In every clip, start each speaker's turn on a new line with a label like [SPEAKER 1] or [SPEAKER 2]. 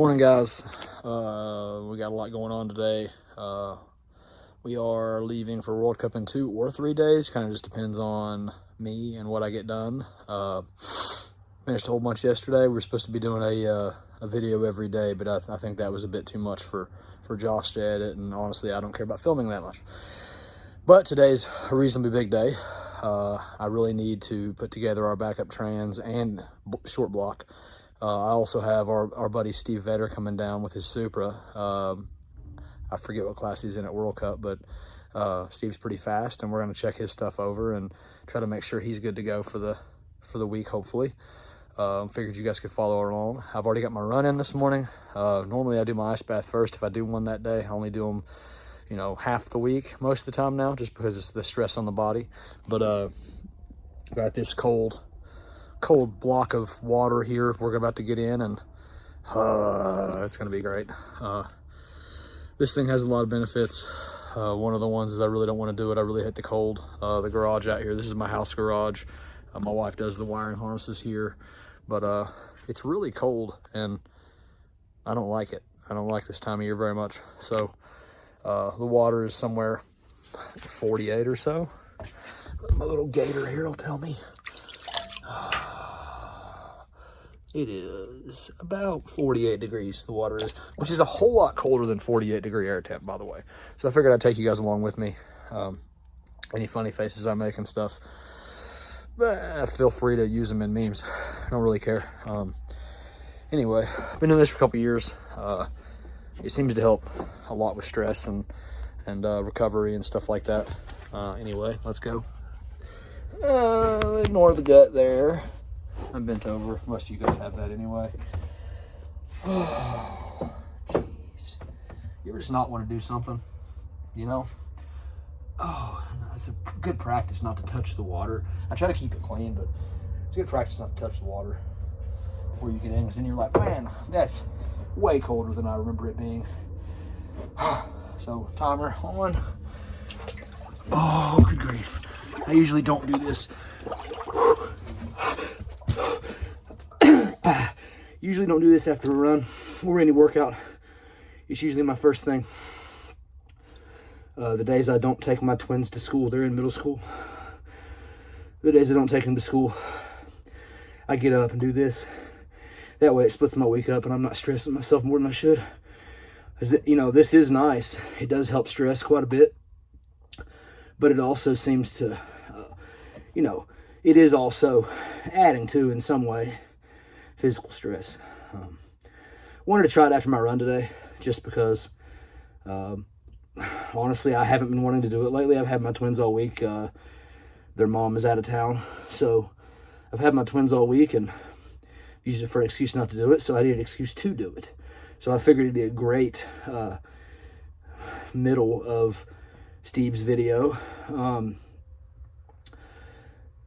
[SPEAKER 1] Morning, guys. We got a lot going on today. We are leaving for World Cup in 2 or 3 days. Kind of just depends on me and what I get done. Finished a whole bunch yesterday. We were supposed to be doing a video every day, but I think that was a bit too much for Josh to edit, and honestly, I don't care about filming that much. But today's a reasonably big day. I really need to put together our backup trans and short block. I also have our buddy Steve Vetter coming down with his Supra. I forget what class he's in at World Cup, but Steve's pretty fast, and we're going to check his stuff over and try to make sure he's good to go for the week, hopefully. Figured you guys could follow along. I've already got my run in this morning. Normally I do my ice bath first. If I do one that day, I only do them, half the week most of the time now, just because it's the stress on the body. But got this cold block of water here we're about to get in, and it's gonna be great. This thing has a lot of benefits. One of the ones is I really don't want to do it. I really hate the cold. The garage out here, this is my house garage. My wife does the wiring harnesses here, but it's really cold and I don't like it. I don't like this time of year very much. So the water is somewhere 48 or so. My little gator here will tell me. It is about 48 degrees, the water is, which is a whole lot colder than 48-degree air temp, by the way. So I figured I'd take you guys along with me. Any funny faces I make and stuff, feel free to use them in memes. I don't really care. Anyway, I've been doing this for a couple years. It seems to help a lot with stress and recovery and stuff like that. Anyway, let's go. Ignore the gut there. I'm bent over. Most of you guys have that anyway. Oh, jeez. You ever just not want to do something, Oh, it's a good practice not to touch the water. I try to keep it clean, but it's a good practice not to touch the water before you get in, because then you're like, man, that's way colder than I remember it being. So, timer on. Oh, good grief. I usually don't do this. Usually don't do this after a run or any workout. It's usually my first thing. The days I don't take my twins to school, they're in middle school. The days I don't take them to school, I get up and do this. That way it splits my week up and I'm not stressing myself more than I should. This is nice. It does help stress quite a bit. But it also seems to, it is also adding to, in some way, physical stress. Wanted to try it after my run today, just because, honestly, I haven't been wanting to do it lately. I've had my twins all week. Their mom is out of town, so I've had my twins all week and used it for an excuse not to do it, so I needed an excuse to do it. So I figured it'd be a great middle of Steve's video.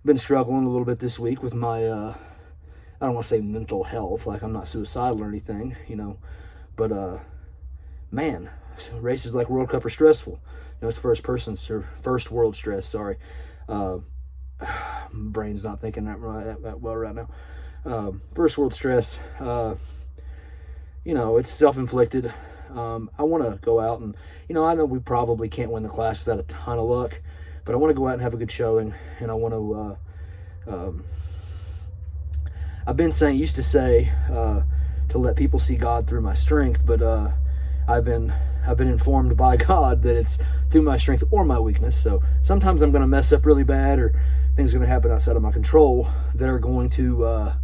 [SPEAKER 1] Been struggling a little bit this week with my I don't want to say mental health, like I'm not suicidal or anything, but man, races like World Cup are stressful. It's first world stress, sorry. Brain's not thinking that well right now. First world stress, it's self-inflicted. I want to go out and, I know we probably can't win the class without a ton of luck, but I want to go out and have a good showing, and I want to, I've been used to say to let people see God through my strength, but I've been informed by God that it's through my strength or my weakness. So sometimes I'm going to mess up really bad, or things are going to happen outside of my control that are going to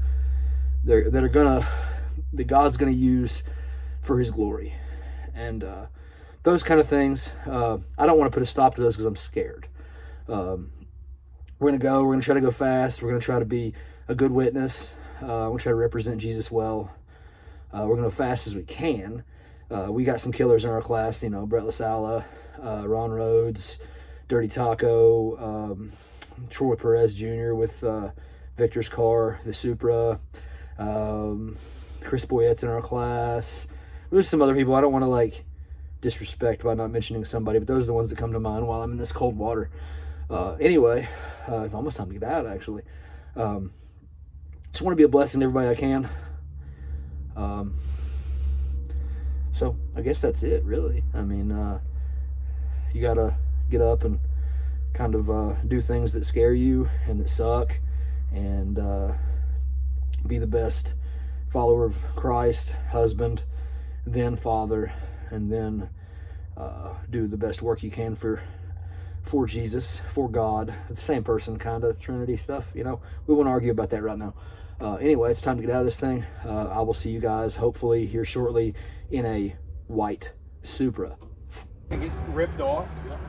[SPEAKER 1] that God's going to use for His glory, and those kind of things. I don't want to put a stop to those because I'm scared. We're going to try to go fast. We're going to try to be a good witness. We'll try to represent Jesus well. We're going to go fast as we can. We got some killers in our class, Brett LaSala, Ron Rhodes, Dirty Taco, Troy Perez Jr. with Victor's car, the Supra, Chris Boyette's in our class. There's some other people I don't want to disrespect by not mentioning somebody, but those are the ones that come to mind while I'm in this cold water. Anyway, it's almost time to get out, actually. Just want to be a blessing to everybody I can. So I guess that's it, really. I mean, you gotta get up and kind of do things that scare you and that suck, and be the best follower of Christ, husband, then father, and then do the best work you can for Jesus, for God. The same person, kind of Trinity stuff, you know. We won't argue about that right now. Anyway, it's time to get out of this thing. I will see you guys hopefully here shortly in a white Supra.
[SPEAKER 2] Get ripped off. Yep.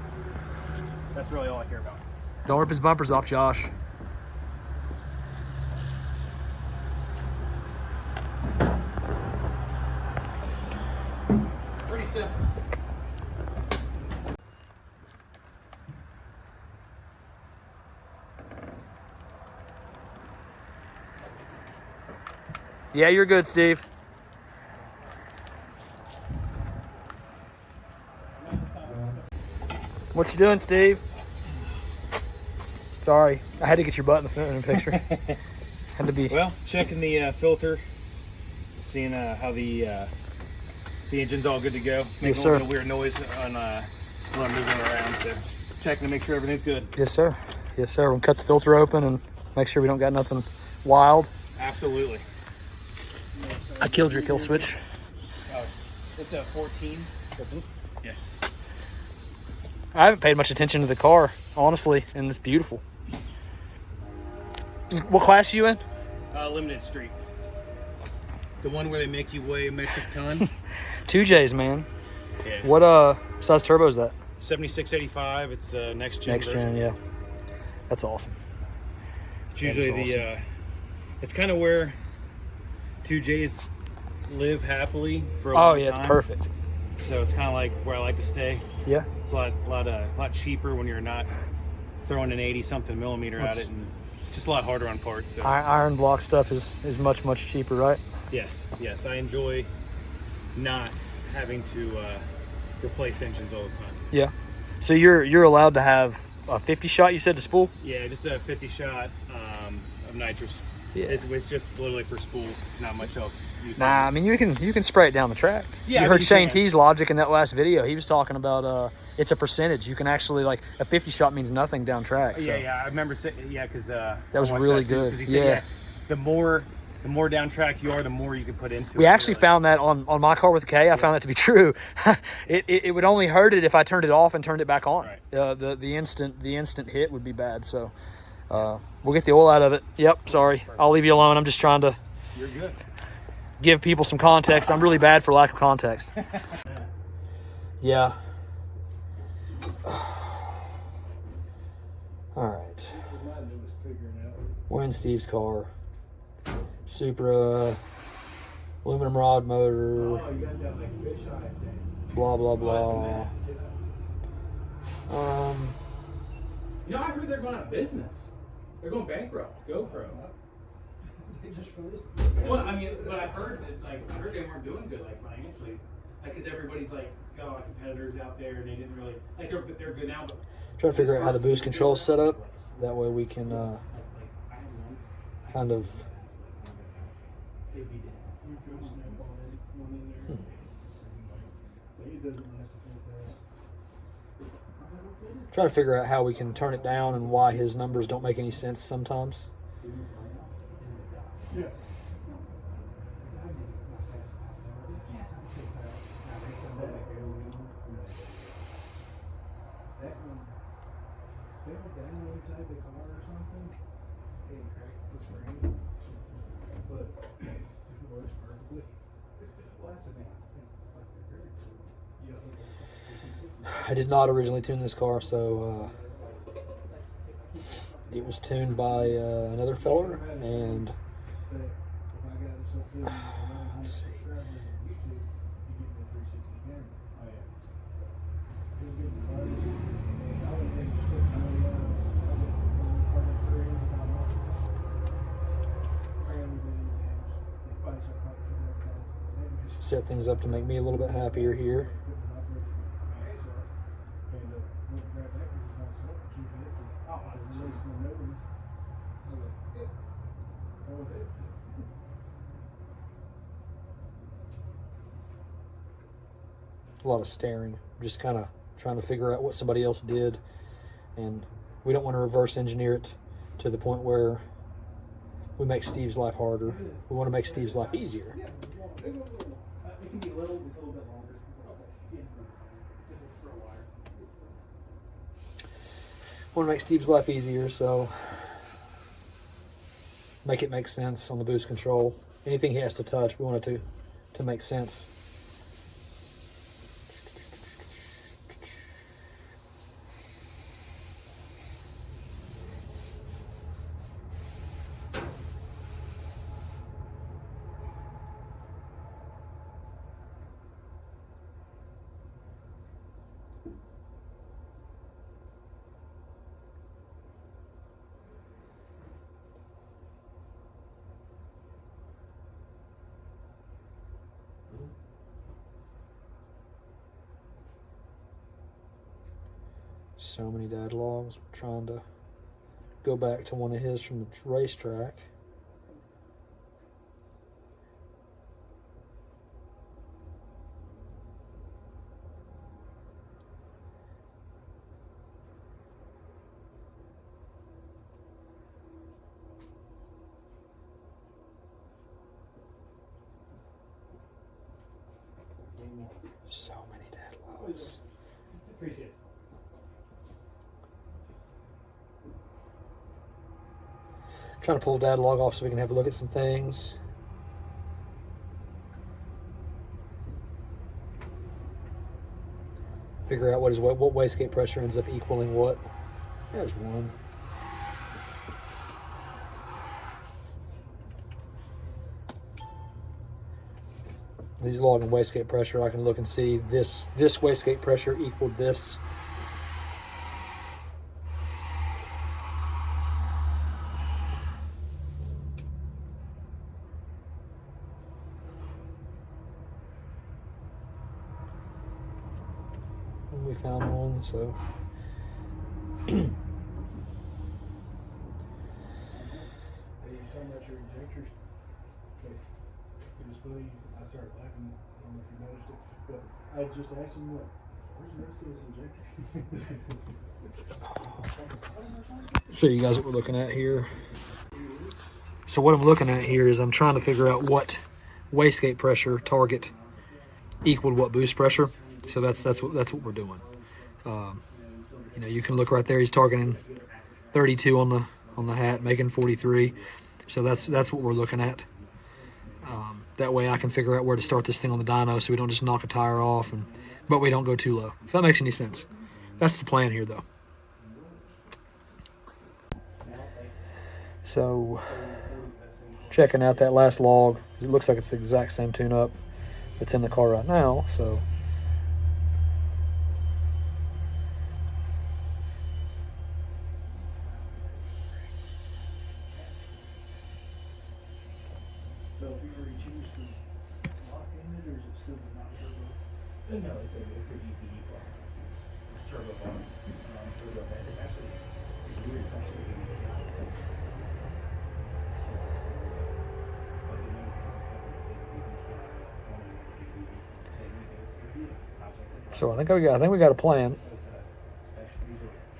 [SPEAKER 2] That's really all I care about.
[SPEAKER 1] Don't rip his bumpers off, Josh.
[SPEAKER 2] Pretty simple.
[SPEAKER 1] Yeah, you're good, Steve. What you doing, Steve? Sorry, I had to get your butt in the picture. Had to be.
[SPEAKER 2] Well, checking the filter, seeing how the engine's all good to go. Making
[SPEAKER 1] Yes,
[SPEAKER 2] a
[SPEAKER 1] sir.
[SPEAKER 2] little bit of weird noise on when I'm moving around. So checking to make sure everything's good.
[SPEAKER 1] Yes, sir. Yes, sir. We'll cut the filter open and make sure we don't got nothing wild.
[SPEAKER 2] Absolutely.
[SPEAKER 1] I killed your kill switch.
[SPEAKER 2] Oh, it's a 14. Yeah.
[SPEAKER 1] I haven't paid much attention to the car, honestly, and it's beautiful. What class are you in?
[SPEAKER 2] Limited Street. The one where they make you weigh a metric ton.
[SPEAKER 1] 2Js, man.
[SPEAKER 2] Yeah.
[SPEAKER 1] What size turbo is that?
[SPEAKER 2] 7685. It's the next gen.
[SPEAKER 1] Next
[SPEAKER 2] version.
[SPEAKER 1] gen, yeah. That's awesome.
[SPEAKER 2] It's usually
[SPEAKER 1] That is
[SPEAKER 2] it's kind of where 2Js live happily for a long time.
[SPEAKER 1] It's perfect.
[SPEAKER 2] So it's kind of like where I like to stay.
[SPEAKER 1] Yeah.
[SPEAKER 2] It's a lot cheaper when you're not throwing an 80-something millimeter at it, and just a lot harder on parts. So.
[SPEAKER 1] Iron block stuff is much cheaper, right?
[SPEAKER 2] Yes. I enjoy not having to replace engines all the time.
[SPEAKER 1] Yeah. So you're allowed to have a 50 shot, you said, to spool?
[SPEAKER 2] Yeah, just a 50 shot of nitrous.
[SPEAKER 1] Yeah.
[SPEAKER 2] It was just literally for spool, not much else.
[SPEAKER 1] Nah, I mean you can spray it down the track.
[SPEAKER 2] Yeah,
[SPEAKER 1] you heard Shane
[SPEAKER 2] can.
[SPEAKER 1] T's logic in that last video. He was talking about it's a percentage. You can actually, like, a 50 shot means nothing down track. So.
[SPEAKER 2] Yeah, I remember saying, because that
[SPEAKER 1] was really good.
[SPEAKER 2] He said, the more down track you are, the more you can put into it.
[SPEAKER 1] We actually found that on my car with the K. I found that to be true. it would only hurt it if I turned it off and turned it back on.
[SPEAKER 2] Right.
[SPEAKER 1] The instant hit would be bad. So we'll get the oil out of it. Yep. Sorry, I'll leave you alone. I'm just trying to.
[SPEAKER 2] You're good.
[SPEAKER 1] Give people some context. I'm really bad for lack of context. Yeah. All right. We're in Steve's car. Supra, aluminum rod motor.
[SPEAKER 2] Oh, you got that like fish eye thing.
[SPEAKER 1] Blah blah blah.
[SPEAKER 2] You know, I heard they're going out of business. They're going bankrupt. GoPro.
[SPEAKER 3] They just released.
[SPEAKER 2] Well, I mean, but I heard they weren't doing good, like, financially, like, because everybody's like got a lot of competitors out there, and they didn't really like they're good now. But
[SPEAKER 1] Trying to figure out how the boost control is set up. That way we can kind of. Trying to figure out how we can turn it down and why his numbers don't make any sense sometimes.
[SPEAKER 3] Yeah. That one fell down inside the car or something and cracked the screen. But it still works perfectly. Well, that's the thing.
[SPEAKER 1] I did not originally tune this car, so it was tuned by another feller, and let's see. Set things up to make me a little bit happier here. a lot of staring, just kind of trying to figure out what somebody else did, and we don't want to reverse engineer it to the point where we make Steve's life harder. We want to make Steve's life easier.
[SPEAKER 2] It can be a little bit longer. Yeah. Just for a wire.
[SPEAKER 1] We want to make Steve's life easier, so make it make sense on the boost control. Anything he has to touch, we want it to make sense. So many dad logs. We're trying to go back to one of his from the racetrack. So many dad logs.
[SPEAKER 2] Appreciate it.
[SPEAKER 1] Trying to pull dad log off so we can have a look at some things. Figure out what wastegate pressure ends up equaling what. There's one. These logging wastegate pressure, I can look and see this wastegate pressure equaled this. And we found one, so
[SPEAKER 3] Hey, you're talking about your injectors. Okay. It was funny. I started laughing. I don't know if you noticed it, but I just asked him, "What? Where's the rest of his injectors?"
[SPEAKER 1] show you guys what we're looking at here. So what I'm looking at here is I'm trying to figure out what wastegate pressure target equaled what boost pressure. So that's what we're doing. You know, you can look right there. He's targeting 32 on the hat, making 43. So that's what we're looking at. That way I can figure out where to start this thing on the dyno, so we don't just knock a tire off, but we don't go too low. If that makes any sense. That's the plan here, though. So checking out that last log, it looks like it's the exact same tune-up that's in the car right now. So
[SPEAKER 3] So if you were to choose to lock in it, or is it still the not turbo?
[SPEAKER 2] No, it's a DPE car. It's turbo car. Turbo bed. It's actually weird. It's actually
[SPEAKER 1] So I think we got a plan.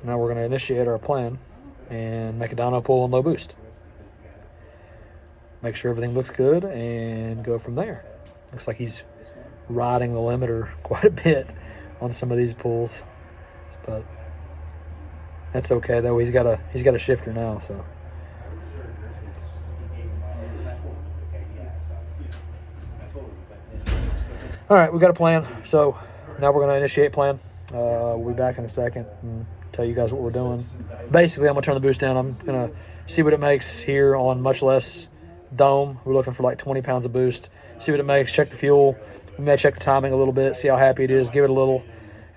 [SPEAKER 1] Now we're going to initiate our plan and make a dyno pull and low boost. Make sure everything looks good and go from there. Looks like he's riding the limiter quite a bit on some of these pulls, but that's okay though. He's got a shifter now, so. All right, we got a plan. So now we're going to initiate plan. We'll be back in a second and tell you guys what we're doing. Basically, I'm going to turn the boost down. I'm going to see what it makes here on much less dome. We're looking for like 20 pounds of boost. See what it makes. Check the fuel. We may check the timing a little bit. See how happy it is. Give it a little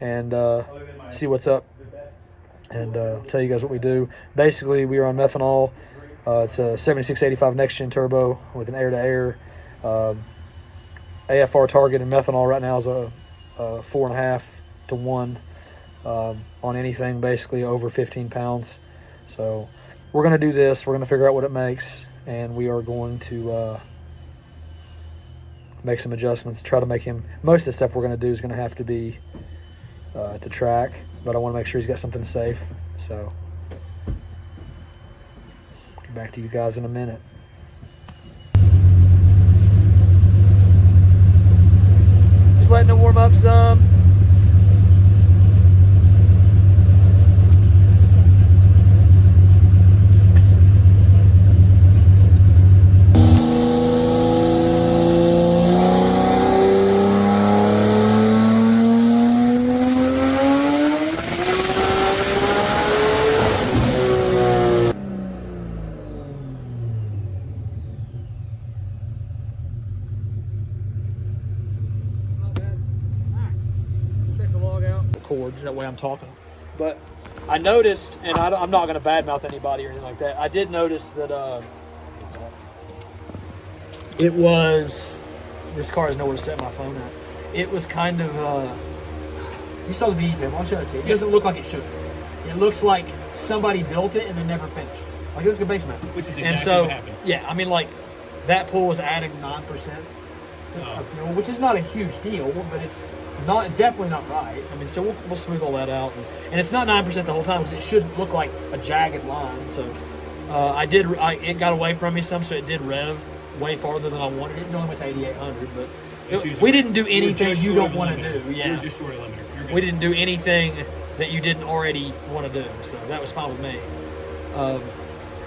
[SPEAKER 1] and see what's up. And tell you guys what we do. Basically, we are on methanol. It's a 7685 next gen turbo with an air-to-air. AFR target in methanol right now is a 4.5 to 1 on anything basically over 15 pounds. So we're going to do this. We're going to figure out what it makes, and we are going to make some adjustments, try to make him, most of the stuff we're going to do is going to have to be at the track, but I want to make sure he's got something safe. So get back to you guys in a minute. Just letting him warm up some. That way I'm talking. But I noticed, and I'm not going to badmouth anybody or anything like that, I did notice that it was, this car has nowhere to set my phone at. It was kind of, you saw the VE table, I'll show it to you. It doesn't look like it should. It looks like somebody built it and then never finished. Like it looks like a base map.
[SPEAKER 2] Which is exactly
[SPEAKER 1] and so,
[SPEAKER 2] what happened.
[SPEAKER 1] Yeah, I mean, like, that pool was adding 9% of fuel, which is not a huge deal, but it's definitely not right. I mean, so we'll smooth all that out, and it's not 9% the whole time because it should look like a jagged line. So it got away from me some, so it did rev way farther than I wanted. It only went to 8,800, but we didn't do anything you don't want to do. Yeah,
[SPEAKER 2] you're just short of limiter.
[SPEAKER 1] We didn't do anything that you didn't already want to do, so that was fine with me.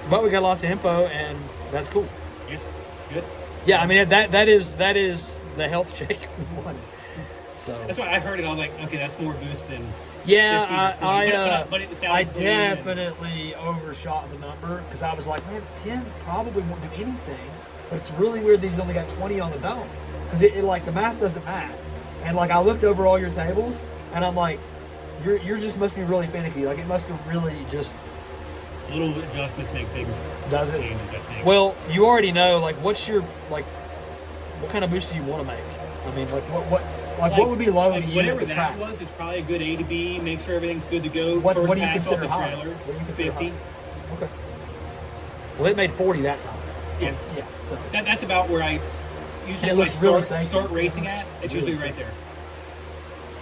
[SPEAKER 1] But we got lots of info, and that's cool.
[SPEAKER 2] Yeah, good.
[SPEAKER 1] Yeah, I mean that is the health check we wanted. So
[SPEAKER 2] that's why I heard it. I was like, okay, that's more boost than.
[SPEAKER 1] Yeah, I
[SPEAKER 2] but
[SPEAKER 1] definitely overshot the number because I was like, man, 10 probably won't do anything. But it's really weird that he's only got 20 on the dome because it like the math doesn't match. And like I looked over all your tables and I'm like, yours just must be really finicky. Like it must have really just.
[SPEAKER 2] Little adjustments make big changes, I think.
[SPEAKER 1] Well, you already know, like, what's your, like, what kind of boost do you want to make? I mean, like, what would be low to you
[SPEAKER 2] whatever
[SPEAKER 1] at the track?
[SPEAKER 2] That was is probably a good A to B. Make sure everything's good to go.
[SPEAKER 1] What do you
[SPEAKER 2] pass
[SPEAKER 1] consider
[SPEAKER 2] off the
[SPEAKER 1] high?
[SPEAKER 2] trailer.
[SPEAKER 1] What do you consider
[SPEAKER 2] 50.
[SPEAKER 1] High? Okay. Well, it made 40 that time.
[SPEAKER 2] Yeah.
[SPEAKER 1] Yeah. So
[SPEAKER 2] that's about where I usually start racing at. It's usually right there.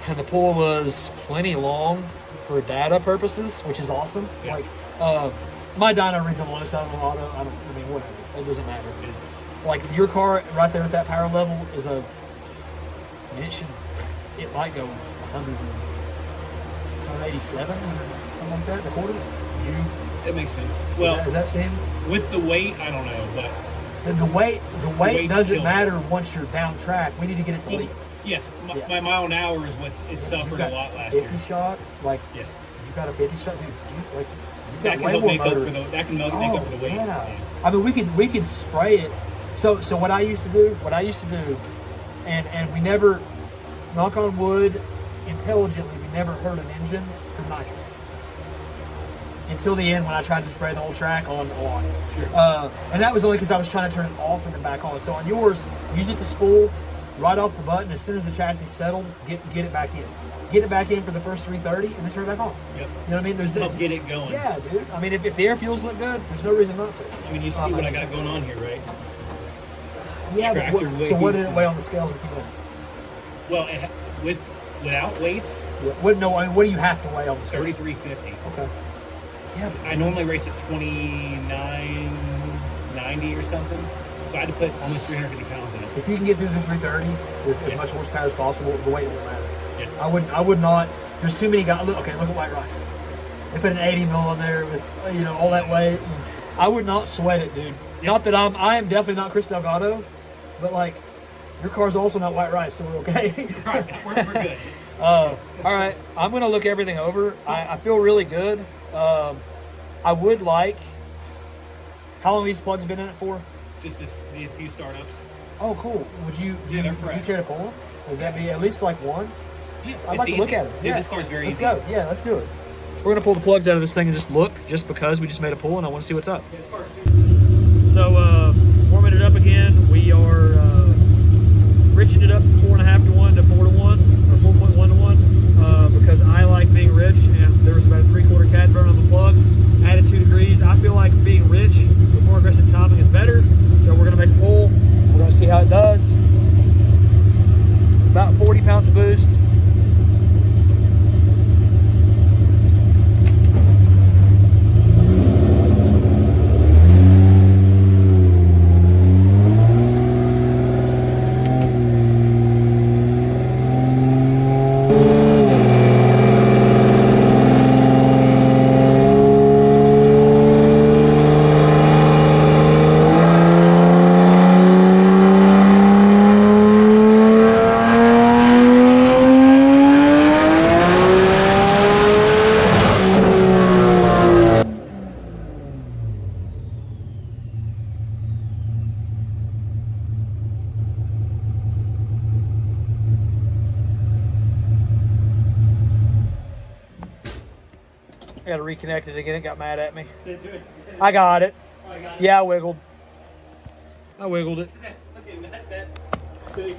[SPEAKER 1] And the pool was plenty long for data purposes, which is awesome.
[SPEAKER 2] Yeah.
[SPEAKER 1] Like, my dyno reads on the low side of the auto. I mean, whatever. It doesn't matter. Like your car right there at that power level is it might go 187, something like that. The quarter.
[SPEAKER 2] That makes sense. Well,
[SPEAKER 1] does that seem?
[SPEAKER 2] With the weight, I don't know, but
[SPEAKER 1] the weight doesn't matter once you're down track. We need to get it to leave.
[SPEAKER 2] Yes, my mile an hour is it's suffered a lot last year.
[SPEAKER 1] 50 shot, like
[SPEAKER 2] yeah.
[SPEAKER 1] You got a 50 shot, dude.
[SPEAKER 2] That can make up for the weight.
[SPEAKER 1] Yeah. I mean, we could spray it. So what I used to do, and we never, knock on wood, intelligently, we never hurt an engine from nitrous. Until the end when I tried to spray the whole track on.
[SPEAKER 2] Sure.
[SPEAKER 1] And that was only because I was trying to turn it off and then back on. So on yours, use it to spool, right off the button. As soon as the chassis settled, get it back in. Get it back in for the first 330 and then turn it back on.
[SPEAKER 2] Yep.
[SPEAKER 1] You know what I mean? There's
[SPEAKER 2] help get it going.
[SPEAKER 1] Yeah, dude. I mean, if the air fuels look good, there's no reason not to.
[SPEAKER 2] I mean, you see what I got going on here, right?
[SPEAKER 1] Yeah. So what did it weigh on the scales we keep on?
[SPEAKER 2] Well, without weights.
[SPEAKER 1] Yeah. What do you have to weigh on the scales?
[SPEAKER 2] 3350.
[SPEAKER 1] Okay. Yeah.
[SPEAKER 2] I normally race at 2990 or something. So I had to put almost 350 pounds in it.
[SPEAKER 1] If you can get through the 330 with as much horsepower as possible, the weight won't matter.
[SPEAKER 2] Yeah.
[SPEAKER 1] I would not. There's too many guys. Look at White Rice. They put an 80 mil in there with all that weight. I would not sweat it, dude. Yeah. Not that I am definitely not Chris Delgado, but like your car's also not White Rice, so we're okay.
[SPEAKER 2] Right, we're good.
[SPEAKER 1] All right, I'm gonna look everything over. I feel really good. I would like. How long have these plugs been in it for?
[SPEAKER 2] It's just a few startups.
[SPEAKER 1] Oh, cool. Would you care to pull them? Would that be at least like one?
[SPEAKER 2] Yeah,
[SPEAKER 1] I'd like to look at it.
[SPEAKER 2] Dude, this car's very easy.
[SPEAKER 1] Let's go. Yeah, let's do it. We're gonna pull the plugs out of this thing and just look, just because we just made a pull and I want to see what's up. So warming it up again. We are riching it up from 4.5 to 1 to 4 to 1 or 4.1 to 1 because I like being rich, and there was about a 3/4 cat burn on the plugs. Added 2 degrees. I feel like being rich with more aggressive timing is better. So we're gonna make a pull. We're gonna see how it does. reconnected again. It got mad at me.
[SPEAKER 2] Did it?
[SPEAKER 1] I got it.
[SPEAKER 2] Oh, I got it.
[SPEAKER 1] Yeah, I wiggled it.
[SPEAKER 2] Fucking that thing.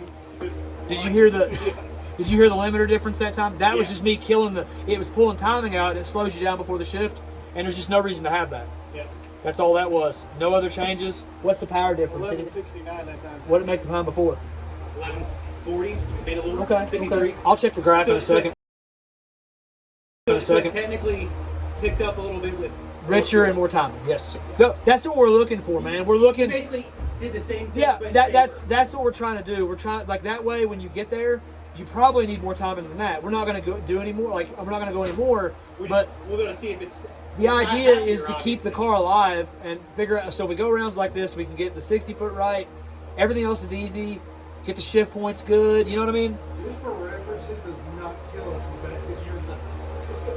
[SPEAKER 1] Did you hear the limiter difference that time? That was
[SPEAKER 2] Yeah.
[SPEAKER 1] just me killing it was pulling timing out and it slows you down before the shift, and there's just no reason to have that.
[SPEAKER 2] Yeah.
[SPEAKER 1] That's all that was. No other changes. What's the power difference?
[SPEAKER 3] 1169 that time.
[SPEAKER 1] What did it make the time before?
[SPEAKER 2] 1140. Made a little.
[SPEAKER 1] Okay.
[SPEAKER 2] 53.
[SPEAKER 1] I'll check the graph in a
[SPEAKER 2] So-
[SPEAKER 1] second.
[SPEAKER 2] So it technically picked up a little bit with
[SPEAKER 1] Richer and more timing. Yes. No, that's what we're looking for, man. We're
[SPEAKER 2] He
[SPEAKER 1] looking.
[SPEAKER 2] basically did the same thing.
[SPEAKER 1] Yeah,
[SPEAKER 2] but
[SPEAKER 1] that's what we're trying to do. We're trying like that way when you get there, you probably need more timing than that. We're not going to do any more. Like we're not going to go any more. But
[SPEAKER 2] we're going to see if it's.
[SPEAKER 1] the
[SPEAKER 2] not
[SPEAKER 1] idea
[SPEAKER 2] happier,
[SPEAKER 1] is to keep the
[SPEAKER 2] obviously.
[SPEAKER 1] car alive and figure out. So we go rounds like this, we can get the 60-foot right. Everything else is easy. Get the shift points good. You know what I mean?
[SPEAKER 3] Just for reference, this does not kill us as bad as yours does.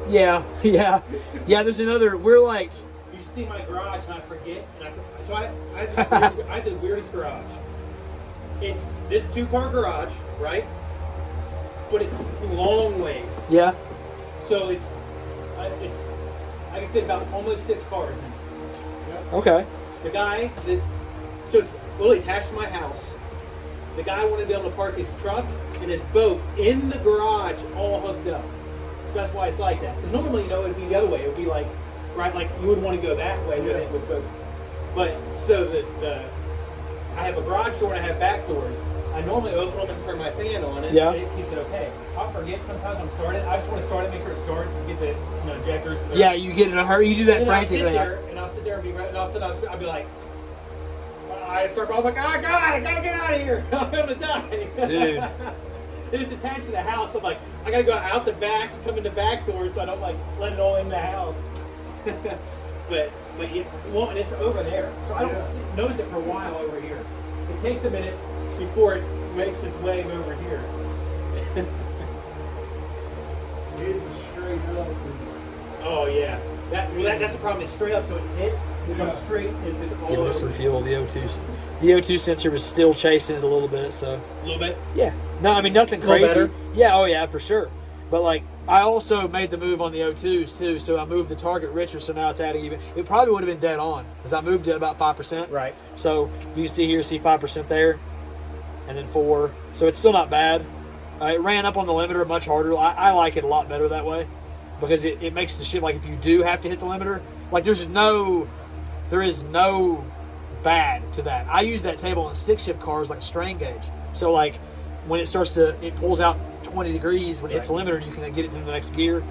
[SPEAKER 1] Yeah. There's another. We're like.
[SPEAKER 2] You should see my garage, and I forget. So I had the weirdest garage. It's this 2-car garage, right? But it's long ways.
[SPEAKER 1] Yeah.
[SPEAKER 2] So I can fit about almost 6 cars in it.
[SPEAKER 1] Okay.
[SPEAKER 2] The guy that, so it's literally attached to my house. The guy wanted to be able to park his truck and his boat in the garage, all hooked up. So that's why it's like that. Because normally, it'd be the other way. It would be like, right, like you would want to go that way with it with both. But so I have a garage door and I have back doors. I normally open them and turn my fan on, and
[SPEAKER 1] Yeah.
[SPEAKER 2] it keeps it okay. I'll forget sometimes I'm starting. I just want to start it, make sure it starts, and get the injectors.
[SPEAKER 1] Yeah, you get in a hurry. You do that
[SPEAKER 2] And then I'll
[SPEAKER 1] frantic
[SPEAKER 2] sit
[SPEAKER 1] thing.
[SPEAKER 2] there, and I'll sit there and be right, and I'll be like, I start going like, oh God, I gotta get out of here. I'm gonna die.
[SPEAKER 1] Dude.
[SPEAKER 2] It's attached to the house. I'm like, I gotta go out the back and come in the back door so I don't like let it all in the house. but and it's over there, so I don't notice it for a while over here. It takes a minute before it makes its way over here.
[SPEAKER 3] It is straight up.
[SPEAKER 2] Oh yeah, that's the problem. It's straight up, so it hits. It comes straight into all
[SPEAKER 1] Giving
[SPEAKER 2] over.
[SPEAKER 1] us some fuel. The O2 sensor was still chasing it a little bit. So
[SPEAKER 2] A little bit.
[SPEAKER 1] yeah, no, I mean nothing
[SPEAKER 2] A little
[SPEAKER 1] crazy.
[SPEAKER 2] better?
[SPEAKER 1] Yeah, oh yeah, for sure. But like I also made the move on the O2s too, so I moved the target richer. So now it's adding even. It probably would have been dead on because I moved it about 5%.
[SPEAKER 2] Right.
[SPEAKER 1] So you see here, see 5% there, and then 4. So it's still not bad. It ran up on the limiter much harder. I like it a lot better that way because it makes the shit like if you do have to hit the limiter, like there is no bad to that. I use that table on stick shift cars like a strain gauge. So like when it starts to, it pulls out 20 degrees when it's the limiter and you can get it into the next gear.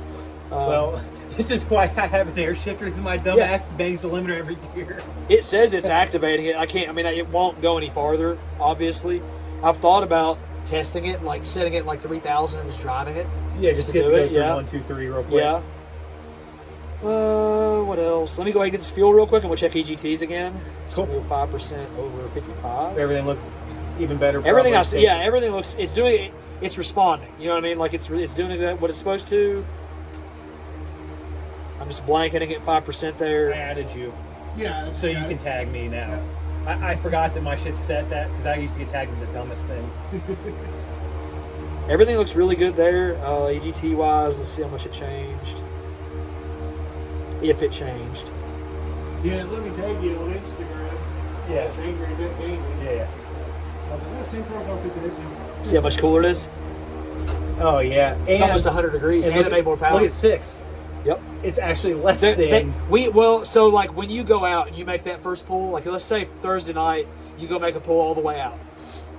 [SPEAKER 2] Well, this is why I have an air shifter because my dumb ass bangs the limiter every gear.
[SPEAKER 1] It says it's activating it. It won't go any farther, obviously. I've thought about testing it, like setting it like 3,000 and just driving it.
[SPEAKER 2] Yeah, just
[SPEAKER 1] to
[SPEAKER 2] get
[SPEAKER 1] do
[SPEAKER 2] to go
[SPEAKER 1] it,
[SPEAKER 2] through
[SPEAKER 1] yeah.
[SPEAKER 2] 1, 2, 3 real quick.
[SPEAKER 1] Yeah. What else? Let me go ahead and get this fuel real quick and we'll check EGTs again. So we'll 5% over 55.
[SPEAKER 2] Everything looks even better.
[SPEAKER 1] Everything I
[SPEAKER 2] probably.
[SPEAKER 1] see, yeah, everything looks, it's doing it, it's responding. You know what I mean? Like it's doing exactly what it's supposed to. I'm just blanketing at 5%
[SPEAKER 2] I
[SPEAKER 1] there.
[SPEAKER 2] added you,
[SPEAKER 3] Yeah.
[SPEAKER 2] so you can tag me now. I forgot that my shit set that because I used to get tagged with the dumbest things.
[SPEAKER 1] Everything looks really good there. EGT wise, let's see how much it changed. If it changed.
[SPEAKER 3] Yeah, let me tag you on Instagram.
[SPEAKER 2] Yeah.
[SPEAKER 3] That's Angry Bit Gaming.
[SPEAKER 2] Yeah.
[SPEAKER 3] I was like, that same profile picture is him.
[SPEAKER 1] See how much cooler it is?
[SPEAKER 2] Oh yeah.
[SPEAKER 1] It's almost 100 degrees. And it made more power.
[SPEAKER 2] Look at 6.
[SPEAKER 1] Yep.
[SPEAKER 2] It's actually less than.
[SPEAKER 1] So like when you go out and you make that first pull, like let's say Thursday night, you go make a pull all the way out.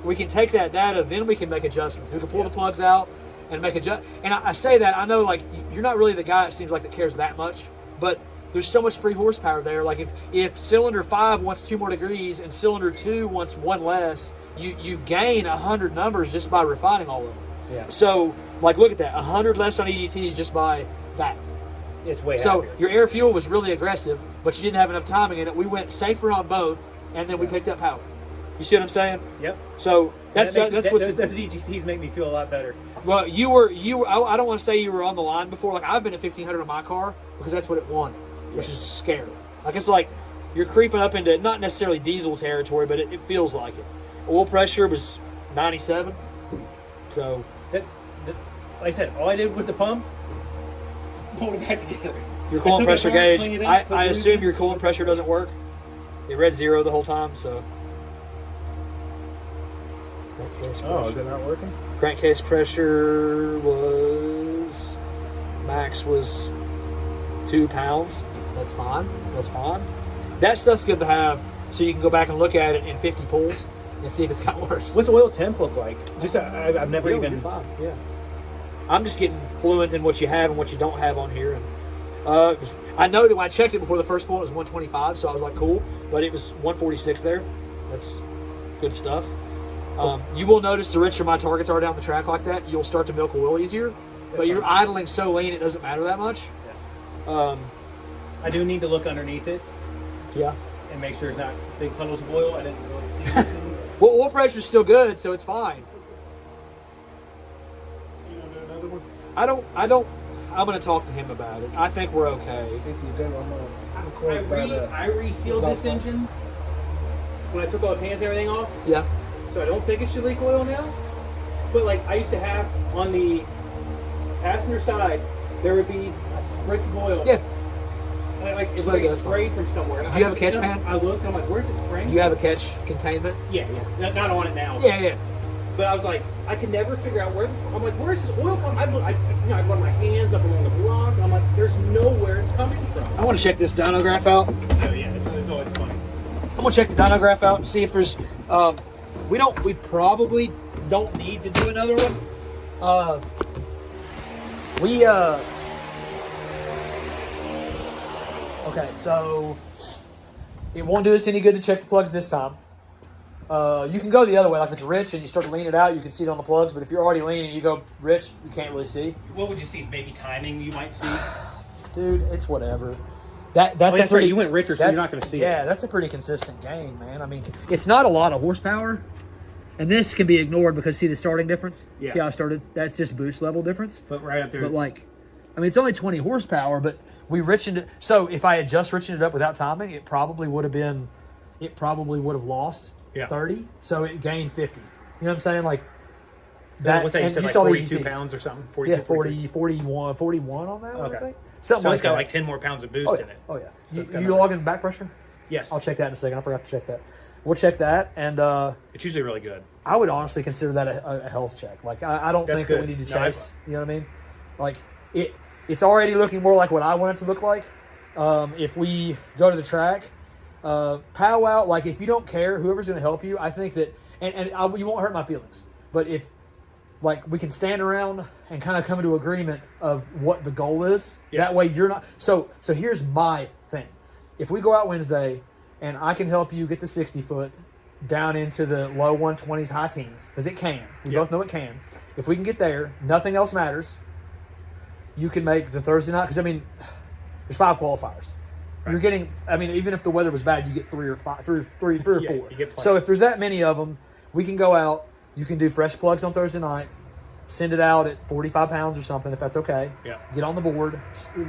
[SPEAKER 1] We can take that data, then we can make adjustments. We can pull the plugs out and make adjust. And I say that, I know like you're not really the guy it seems like that cares that much, but there's so much free horsepower there. Like if cylinder 5 wants 2 more degrees and cylinder 2 wants 1 less, you gain 100 numbers just by refining all of them.
[SPEAKER 2] Yeah.
[SPEAKER 1] So like look at that, 100 less on EGTs just by that.
[SPEAKER 2] It's way
[SPEAKER 1] So
[SPEAKER 2] happier.
[SPEAKER 1] your air fuel was really aggressive, but you didn't have enough timing in it. We went safer on both, and then we picked up power. You see what I'm saying?
[SPEAKER 2] Yep.
[SPEAKER 1] So that's
[SPEAKER 2] That makes-
[SPEAKER 1] what's.
[SPEAKER 2] those EGTs make me feel a lot better.
[SPEAKER 1] Well, you were. I don't want to say you were on the line before. Like I've been at 1500 on my car because that's what it won, which is scary. Like it's like you're creeping up into not necessarily diesel territory, but it feels like it. Oil pressure was 97. So
[SPEAKER 2] Like I said, all I did with the pump is pull it back together.
[SPEAKER 1] Your
[SPEAKER 2] I
[SPEAKER 1] coolant
[SPEAKER 2] took it
[SPEAKER 1] pressure
[SPEAKER 2] apart,
[SPEAKER 1] gauge,
[SPEAKER 2] cleaned it up, put
[SPEAKER 1] I
[SPEAKER 2] it
[SPEAKER 1] assume
[SPEAKER 2] in.
[SPEAKER 1] your coolant pressure doesn't work. It read 0 the whole time, so. Crankcase
[SPEAKER 3] Oh, is
[SPEAKER 1] pressure.
[SPEAKER 3] it not working?
[SPEAKER 1] Crankcase pressure was, max was 2 pounds. That's fine. That's fine. That stuff's good to have so you can go back and look at it in 50 pulls and see if it's got worse.
[SPEAKER 2] What's oil temp look like? Just I've never
[SPEAKER 1] Yeah,
[SPEAKER 2] even.
[SPEAKER 1] you're fine. Yeah. I'm just getting fluent in what you have and what you don't have on here. And I know that when I checked it before the first pull, it was 125, so I was like, cool. But it was 146 there. That's good stuff. You will notice the richer my targets are down the track like that, you'll start to milk oil easier. But you're idling so lean, it doesn't matter that much.
[SPEAKER 2] I do need to look underneath it
[SPEAKER 1] Yeah.
[SPEAKER 2] and make sure it's not big puddles of oil. I didn't really see anything.
[SPEAKER 1] Well, oil pressure's still good, so it's fine.
[SPEAKER 3] You gonna do another one?
[SPEAKER 1] I'm going to talk to him about it. I think we're okay.
[SPEAKER 3] If you do, I'm gonna record about
[SPEAKER 2] I resealed this engine when I took all the pans and everything off,
[SPEAKER 1] Yeah.
[SPEAKER 2] so I don't think it should leak oil now. But like I used to have on the passenger side, there would be a spritz of oil.
[SPEAKER 1] Yeah.
[SPEAKER 2] And it
[SPEAKER 1] So
[SPEAKER 2] was like
[SPEAKER 1] that's
[SPEAKER 2] sprayed from somewhere. And
[SPEAKER 1] Do you have a
[SPEAKER 2] looked
[SPEAKER 1] catch
[SPEAKER 2] it up,
[SPEAKER 1] pan?
[SPEAKER 2] I looked. I'm like, where's it spraying?
[SPEAKER 1] Do you have a catch containment?
[SPEAKER 2] Yeah. Not on it now.
[SPEAKER 1] Yeah.
[SPEAKER 2] But I was like, I could never figure out where. I'm like, where's this oil coming? I run my hands up along the block. And I'm like, there's nowhere it's coming from.
[SPEAKER 1] I want to check this dynograph out.
[SPEAKER 2] So yeah, it's always funny.
[SPEAKER 1] I'm gonna check the dynograph out and see if there's. We probably don't need to do another one. Okay, so it won't do us any good to check the plugs this time. You can go the other way, like if it's rich and you start to lean it out, you can see it on the plugs. But if you're already lean and you go rich, you can't really see.
[SPEAKER 2] What would you see? Maybe timing you might see.
[SPEAKER 1] Dude, it's whatever. That's
[SPEAKER 2] right. You went richer, so you're not going to see it.
[SPEAKER 1] Yeah, that's a pretty consistent gain, man. I mean, it's not a lot of horsepower, and this can be ignored because see the starting difference.
[SPEAKER 2] Yeah.
[SPEAKER 1] See how I started? That's just boost level difference.
[SPEAKER 2] But right up there.
[SPEAKER 1] But like, I mean, it's only 20 horsepower, but we richened it. So if I had just richened it up without timing, it probably would have lost 30. So it gained 50. You know what I'm saying? Like that.
[SPEAKER 2] What's that? You
[SPEAKER 1] and
[SPEAKER 2] said like
[SPEAKER 1] saw the
[SPEAKER 2] 42
[SPEAKER 1] EGTs.
[SPEAKER 2] pounds or something? 42,
[SPEAKER 1] Yeah, 41 on that one,
[SPEAKER 2] Okay.
[SPEAKER 1] I think. Something
[SPEAKER 2] So
[SPEAKER 1] like
[SPEAKER 2] it's got
[SPEAKER 1] that.
[SPEAKER 2] like 10 more pounds of boost in it.
[SPEAKER 1] Oh, yeah.
[SPEAKER 2] So it's
[SPEAKER 1] You
[SPEAKER 2] got
[SPEAKER 1] logging back pressure?
[SPEAKER 2] Yes.
[SPEAKER 1] I'll check that in a second. I forgot to check that. We'll check that, and
[SPEAKER 2] It's usually really good.
[SPEAKER 1] I would honestly consider that a health check. Like, I don't
[SPEAKER 2] That's
[SPEAKER 1] think that we
[SPEAKER 2] good.
[SPEAKER 1] need to
[SPEAKER 2] No,
[SPEAKER 1] chase. You know what I mean? Like, it's already looking more like what I want it to look like. If we go to the track, powwow, like, if you don't care, whoever's going to help you, I think that, you won't hurt my feelings. But if, like, we can stand around and kind of come into agreement of what the goal is.
[SPEAKER 2] Yes.
[SPEAKER 1] That way you're not. So here's my thing. If we go out Wednesday and I can help you get the 60 foot down into the low 120s, high teens, because it can. We both know it can. If we can get there, nothing else matters. You can make the Thursday night, because I mean, there's 5 qualifiers. Right. You're getting. I mean, even if the weather was bad, you get 3 or 4.
[SPEAKER 2] You get
[SPEAKER 1] So if there's that many of them, we can go out. You can do fresh plugs on Thursday night. Send it out at 45 pounds or something, if that's okay.
[SPEAKER 2] Yeah.
[SPEAKER 1] Get on the board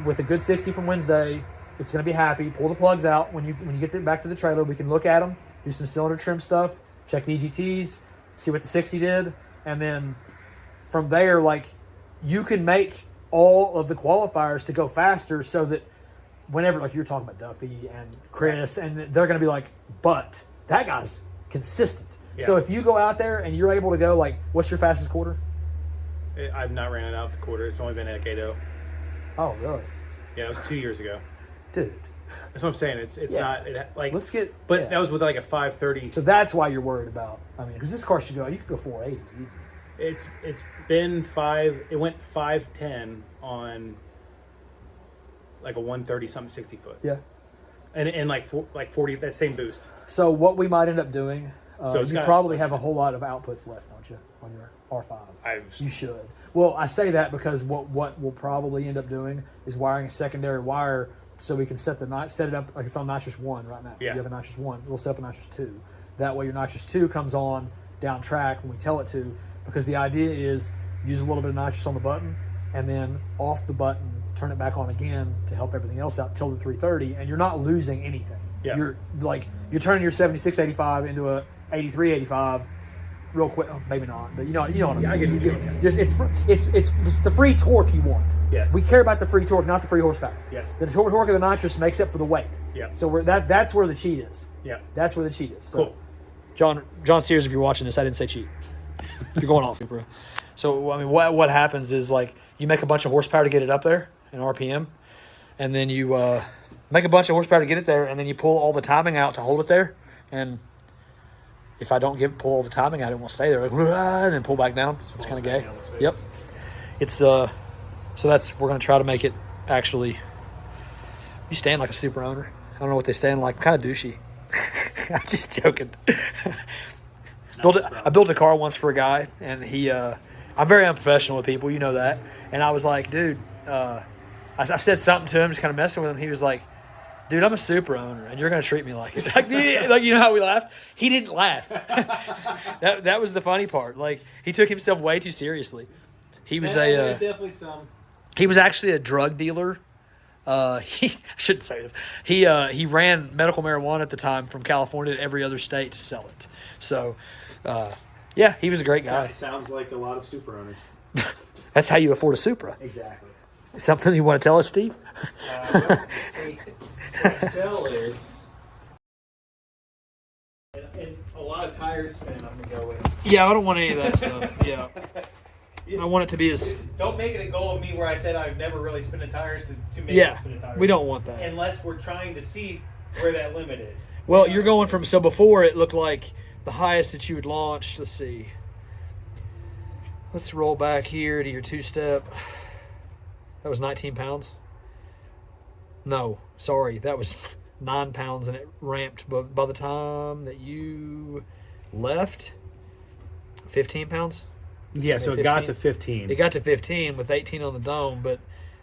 [SPEAKER 1] with a good 60 from Wednesday. It's going to be happy. Pull the plugs out. When you get back to the trailer, we can look at them, do some cylinder trim stuff, check the EGTs, see what the 60 did, and then from there, like, you can make all of the qualifiers to go faster so that whenever, like you're talking about Duffy and Chris, and they're going to be like, but that guy's consistent. Yeah. So if you go out there and you're able to go, like, what's your fastest quarter?
[SPEAKER 2] I've not ran it out the quarter. It's only been at Gato.
[SPEAKER 1] Oh, really?
[SPEAKER 2] Yeah, it was 2 years ago.
[SPEAKER 1] Dude.
[SPEAKER 2] That's what I'm saying. It's not like.
[SPEAKER 1] Let's get.
[SPEAKER 2] But that was with like a 530.
[SPEAKER 1] So that's why you're worried about. I mean, because this car should go. You could go 480s easy.
[SPEAKER 2] It's been 5. It went 510 on like a 130 something 60 foot.
[SPEAKER 1] Yeah.
[SPEAKER 2] And like 40 that same boost.
[SPEAKER 1] So what we might end up doing.
[SPEAKER 2] So
[SPEAKER 1] you probably have a whole lot of outputs left, don't you, on your R5? You should. Well, I say that because what we'll probably end up doing is wiring a secondary wire so we can set it up like it's on nitrous 1 right now.
[SPEAKER 2] Yeah.
[SPEAKER 1] You have a nitrous 1. We'll set up a nitrous 2. That way your nitrous 2 comes on down track when we tell it to, because the idea is use a little bit of nitrous on the button and then off the button, turn it back on again to help everything else out till the 330, and you're not losing anything.
[SPEAKER 2] Yeah.
[SPEAKER 1] You're turning your 7685 into a 8385
[SPEAKER 4] real quick. Oh, maybe not, but you know what I mean.
[SPEAKER 2] I get what you mean.
[SPEAKER 4] Just it's the free torque you want.
[SPEAKER 2] Yes.
[SPEAKER 4] We care about the free torque, not the free horsepower.
[SPEAKER 2] Yes.
[SPEAKER 4] The torque of the nitrous makes up for the weight.
[SPEAKER 2] Yeah.
[SPEAKER 4] So that's where the cheat is.
[SPEAKER 2] Yeah.
[SPEAKER 4] That's where the cheat is. So,
[SPEAKER 2] Cool.
[SPEAKER 4] John Sears, if you're watching this, I didn't say cheat. You're going off, bro. So I mean, what happens is like you make a bunch of horsepower to get it up there in RPM, and then you make a bunch of horsepower to get it there, and then you pull all the timing out to hold it there. And if I don't pull all the timing out, it won't stay there. Like, and then pull back down. It's kind of gay. Yep. It's so we're gonna try to make it actually. You stand like a Supra owner. I don't know what they stand like. Kind of douchey. I'm just joking. I built a car once for a guy, and I'm very unprofessional with people, you know that. And I was like, dude, I said something to him, just kind of messing with him. He was like, dude, I'm a Supra owner, and you're going to treat me like it. Like, you know how we laughed? He didn't laugh. That was the funny part. Like, he took himself way too seriously. He was
[SPEAKER 2] There's definitely some.
[SPEAKER 4] He was actually a drug dealer. I shouldn't say this. He ran medical marijuana at the time from California to every other state to sell it. So, yeah, he was a great guy.
[SPEAKER 2] Sounds like a lot of Supra owners.
[SPEAKER 4] That's how you afford a Supra.
[SPEAKER 2] Exactly.
[SPEAKER 4] Something you want to tell us, Steve?
[SPEAKER 2] What I sell is, and a lot of tire spin I'm going to go with.
[SPEAKER 4] Yeah, I don't want any of that stuff. Yeah. I want it to be as...
[SPEAKER 2] Don't make it a goal of me where I said I've never really spin the tires to make it spin the tires.
[SPEAKER 4] We don't want that.
[SPEAKER 2] Unless we're trying to see where that limit is.
[SPEAKER 4] Well, you're going from... So before it looked like the highest that you had launched. Let's see. Let's roll back here to your two-step. That was 19 pounds. No, sorry. That was 9 pounds, and it ramped. But by the time that you left, 15 pounds?
[SPEAKER 2] Yeah, so 15? It got to 15.
[SPEAKER 4] It got to 15 with 18 on the dome, but,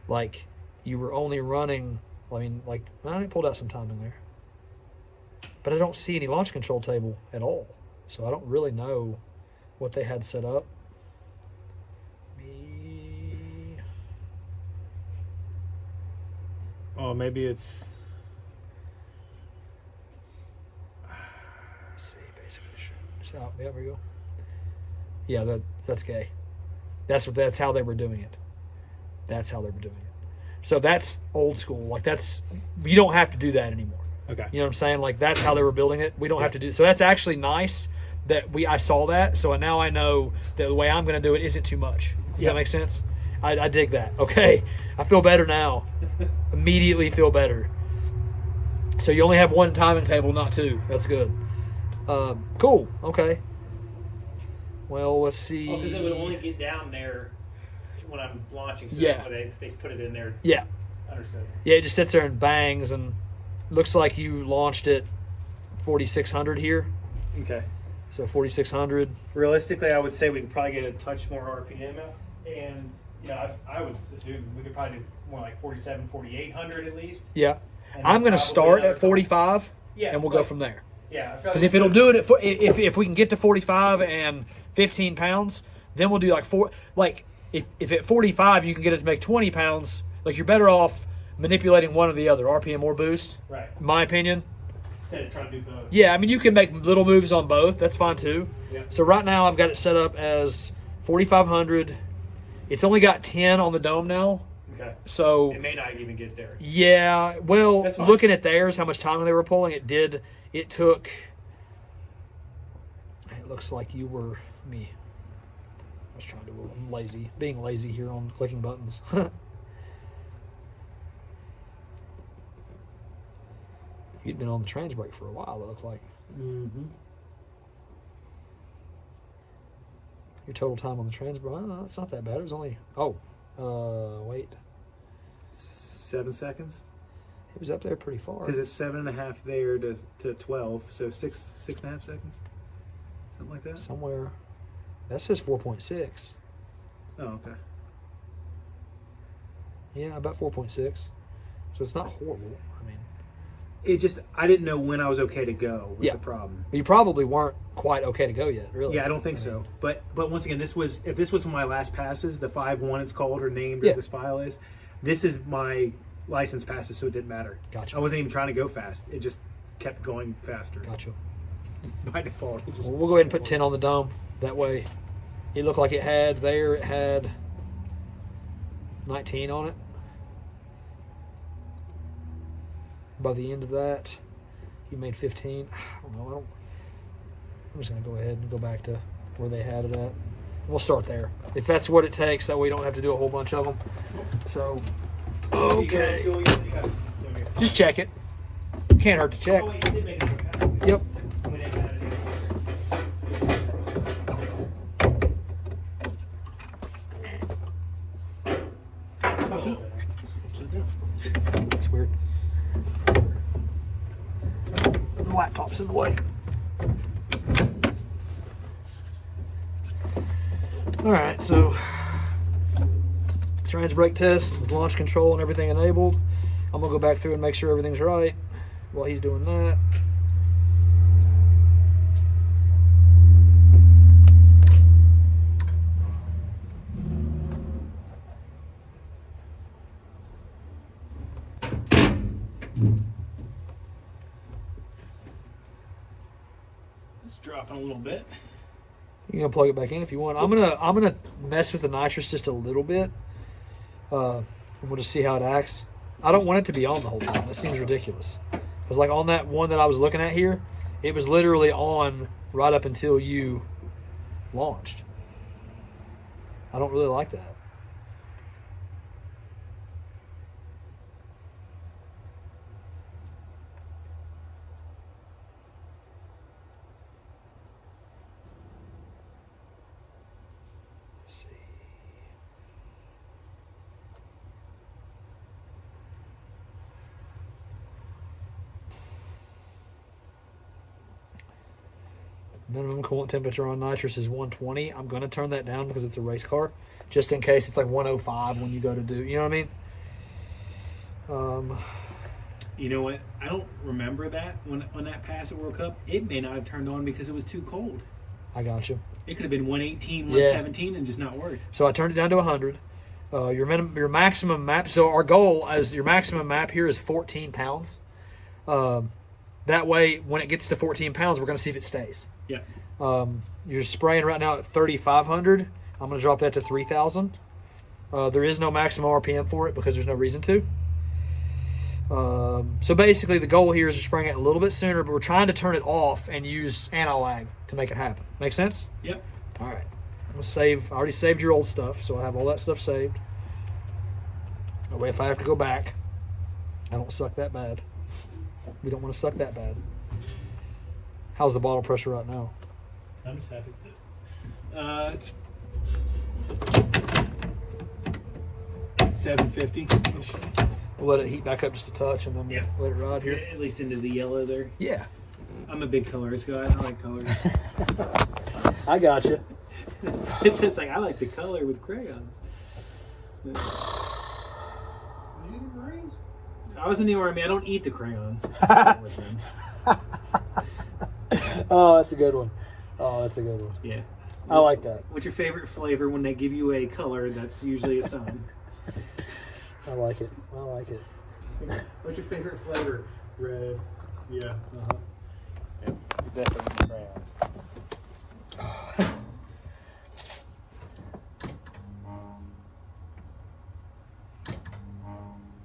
[SPEAKER 4] like, you were only running, I mean, like, I pulled out some timing there. But I don't see any launch control table at all. So I don't really know what they had set up.
[SPEAKER 2] Oh, maybe it's...
[SPEAKER 4] Let's see, basically. So, yeah, there we go. Yeah, that's gay. That's how they were doing it. That's how they were doing it. So that's old school. Like you don't have to do that anymore.
[SPEAKER 2] Okay.
[SPEAKER 4] You know what I'm saying? Like that's how they were building it. We don't have to do. So that's actually nice that I saw that. So now I know that the way I'm going to do it isn't too much. Does that make sense? I dig that. Okay. I feel better now. Immediately feel better. So you only have one timing table, not two. That's good. Cool. Okay. Well, let's see.
[SPEAKER 2] Oh, because it would only get down there when I'm launching. So they put it in there.
[SPEAKER 4] Yeah.
[SPEAKER 2] Understood.
[SPEAKER 4] Yeah, it just sits there and bangs, and looks like you launched it 4,600 here.
[SPEAKER 2] Okay.
[SPEAKER 4] So 4,600.
[SPEAKER 2] Realistically, I would say we could probably get a touch more RPM out, and I would assume we could probably do more like 47, 4,800 at least.
[SPEAKER 4] Yeah. I'm going to start at 45, and we'll go from there.
[SPEAKER 2] Yeah.
[SPEAKER 4] Because if it'll do it, if we can get to 45 and 15 pounds, then we'll do like four. Like if at 45 you can get it to make 20 pounds, like you're better off manipulating one or the other, RPM or boost.
[SPEAKER 2] Right.
[SPEAKER 4] In my opinion.
[SPEAKER 2] Instead of trying to do both.
[SPEAKER 4] Yeah, I mean you can make little moves on both. That's fine too.
[SPEAKER 2] Yeah.
[SPEAKER 4] So right now I've got it set up as 4,500. It's only got 10 on the dome now.
[SPEAKER 2] Okay.
[SPEAKER 4] So
[SPEAKER 2] it may not even get there.
[SPEAKER 4] Yeah. Well,
[SPEAKER 2] That's fine.
[SPEAKER 4] looking at theirs, how much time they were pulling, it took. It looks like you were me. I was trying to. I'm lazy, being lazy here on clicking buttons. You'd been on the trans brake for a while. It looked like.
[SPEAKER 2] Mm-hmm.
[SPEAKER 4] Your total time on the trans brake. Oh, that's not that bad. It was only. Wait.
[SPEAKER 2] 7 seconds.
[SPEAKER 4] It was up there pretty far.
[SPEAKER 2] Because it's 7.5 there to 12, so 6.5 seconds, something like that.
[SPEAKER 4] Somewhere. That says 4.6.
[SPEAKER 2] Oh, okay.
[SPEAKER 4] Yeah, about 4.6. So it's not horrible. I mean,
[SPEAKER 2] I didn't know when I was okay to go with the problem.
[SPEAKER 4] You probably weren't quite okay to go yet, really.
[SPEAKER 2] Yeah, I don't think so. But once again, if this was my last passes, the 5.1 it's called or named or this file is, this is my license passes, so it didn't matter.
[SPEAKER 4] Gotcha.
[SPEAKER 2] I wasn't even trying to go fast. It just kept going faster.
[SPEAKER 4] Gotcha.
[SPEAKER 2] By default.
[SPEAKER 4] We'll go ahead and put 10 on the dome. That way, it looked like it had 19 on it. By the end of that, you made 15. I don't know. I'm just going to go ahead and go back to where they had it at. We'll start there. If that's what it takes, that way we don't have to do a whole bunch of them. So, okay. Just check it. Can't hurt to check. Yep. That's weird. The laptop's in the way. All right, so trans brake test with launch control and everything enabled. I'm gonna go back through and make sure everything's right while he's doing that.
[SPEAKER 2] It's dropping a little bit.
[SPEAKER 4] You can plug it back in if you want. I'm gonna mess with the nitrous just a little bit. And we'll just see how it acts. I don't want it to be on the whole time. That seems ridiculous. Because like on that one that I was looking at here, it was literally on right up until you launched. I don't really like that. Let's see. Minimum coolant temperature on nitrous is 120. I'm going to turn that down because it's a race car, just in case it's like 105 when you go to do, you know what I mean?
[SPEAKER 2] You know what? I don't remember that when that passed at World Cup. It may not have turned on because it was too cold.
[SPEAKER 4] I got you.
[SPEAKER 2] It could have been 118, 117 and just not worked.
[SPEAKER 4] So I turned it down to 100. Your maximum map. So our goal as your maximum map here is 14 pounds. That way, when it gets to 14 pounds, we're going to see if it stays.
[SPEAKER 2] Yeah.
[SPEAKER 4] You're spraying right now at 3,500. I'm going to drop that to 3,000. There is no maximum RPM for it because there's no reason to. So basically, the goal here is to spraying it a little bit sooner, but we're trying to turn it off and use anti-lag to make it happen. Make sense?
[SPEAKER 2] Yep.
[SPEAKER 4] All right. I'm going to save. I already saved your old stuff, so I have all that stuff saved. That way, if I have to go back, I don't suck that bad. We don't want to suck that bad. How's the bottle pressure right now?
[SPEAKER 2] I'm just happy with it. It's 750.
[SPEAKER 4] We'll let it heat back up just a touch and then let it ride here.
[SPEAKER 2] At least into the yellow there.
[SPEAKER 4] Yeah.
[SPEAKER 2] I'm a big colorist guy. I like colors.
[SPEAKER 4] I got you.
[SPEAKER 2] It's like I like the color with crayons.
[SPEAKER 3] Was you in the Marines?
[SPEAKER 2] I was in the Army. I don't eat the crayons. With them.
[SPEAKER 4] Oh, that's a good one. Oh, that's a good one.
[SPEAKER 2] Yeah.
[SPEAKER 4] I like that.
[SPEAKER 2] What's your favorite flavor when they give you a color that's usually a sun?
[SPEAKER 4] I like it. I like it.
[SPEAKER 2] What's your favorite flavor? Red. Yeah. Uh-huh.
[SPEAKER 5] Yep. Definitely crayons.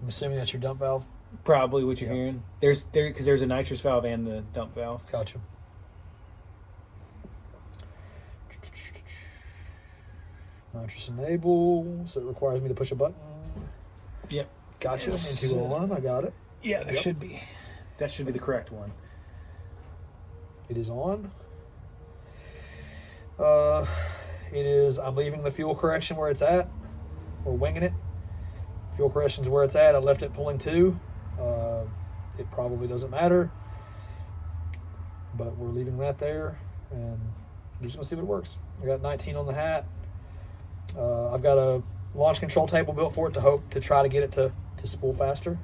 [SPEAKER 4] I'm assuming that's your dump valve.
[SPEAKER 2] Probably what you're hearing. Because there's a nitrous valve and the dump valve.
[SPEAKER 4] Gotcha. Nitrous enable, so it requires me to push a button.
[SPEAKER 2] Yep.
[SPEAKER 4] Gotcha.
[SPEAKER 2] Yes.
[SPEAKER 4] Into on, I got it.
[SPEAKER 2] Yeah, there should be. That should be the correct one.
[SPEAKER 4] It is on. It is. I'm leaving the fuel correction where it's at. We're winging it. Fuel correction's where it's at. I left it pulling 2. It probably doesn't matter, but we're leaving that there, and we're just gonna see what works. I got 19 on the hat. I've got a launch control table built for it to try to get it to spool faster.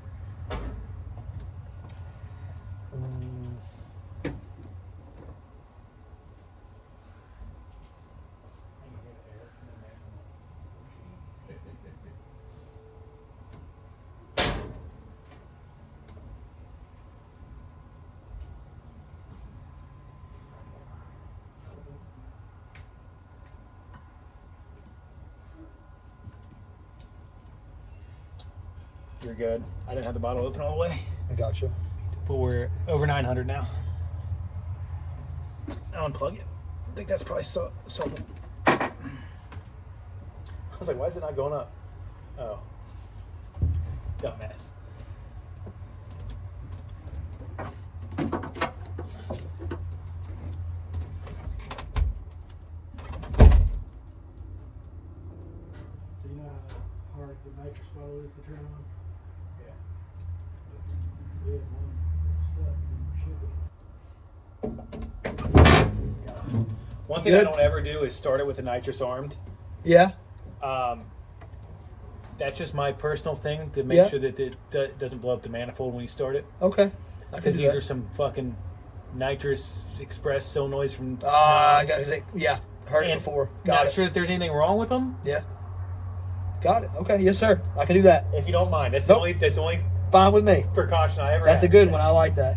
[SPEAKER 2] you're good. I didn't have the bottle open all the way.
[SPEAKER 4] I got you.
[SPEAKER 2] But we're over 900 now. I'll unplug it. I think that's probably sold. I was like, why is it not going up? Oh. Dumbass.
[SPEAKER 3] So you know how hard the nitrous bottle is to turn on?
[SPEAKER 2] Yeah.
[SPEAKER 3] We had one stuff and ship it.
[SPEAKER 2] One thing I don't ever do is start it with the nitrous armed.
[SPEAKER 4] Yeah.
[SPEAKER 2] That's just my personal thing to make sure that it doesn't blow up the manifold when you start it.
[SPEAKER 4] Okay.
[SPEAKER 2] Because these are some fucking nitrous express solenoids from.
[SPEAKER 4] I got it. Yeah. Heard it before. Got
[SPEAKER 2] Not
[SPEAKER 4] it.
[SPEAKER 2] sure that there's anything wrong with them.
[SPEAKER 4] Yeah. Got it. Okay. Yes, sir. I can do that.
[SPEAKER 2] If you don't mind, that's
[SPEAKER 4] Nope.
[SPEAKER 2] the only
[SPEAKER 4] Fine with me.
[SPEAKER 2] precaution I ever.
[SPEAKER 4] That's a
[SPEAKER 2] have.
[SPEAKER 4] good one. I like that.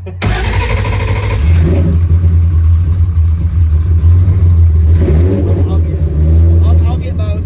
[SPEAKER 4] I'll get both.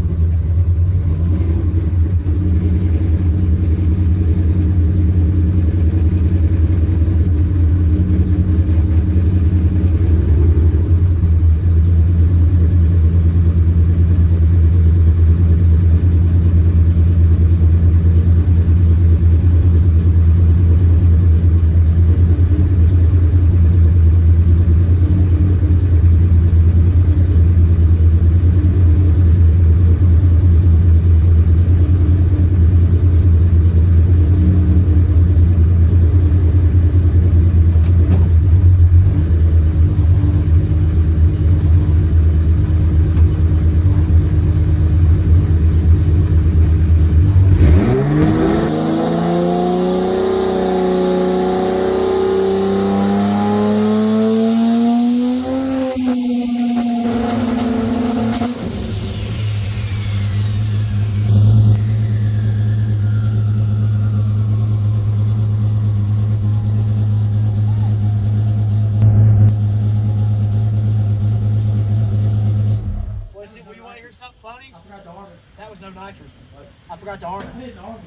[SPEAKER 4] That was no nitrous. I forgot to arm it.
[SPEAKER 3] I didn't arm it.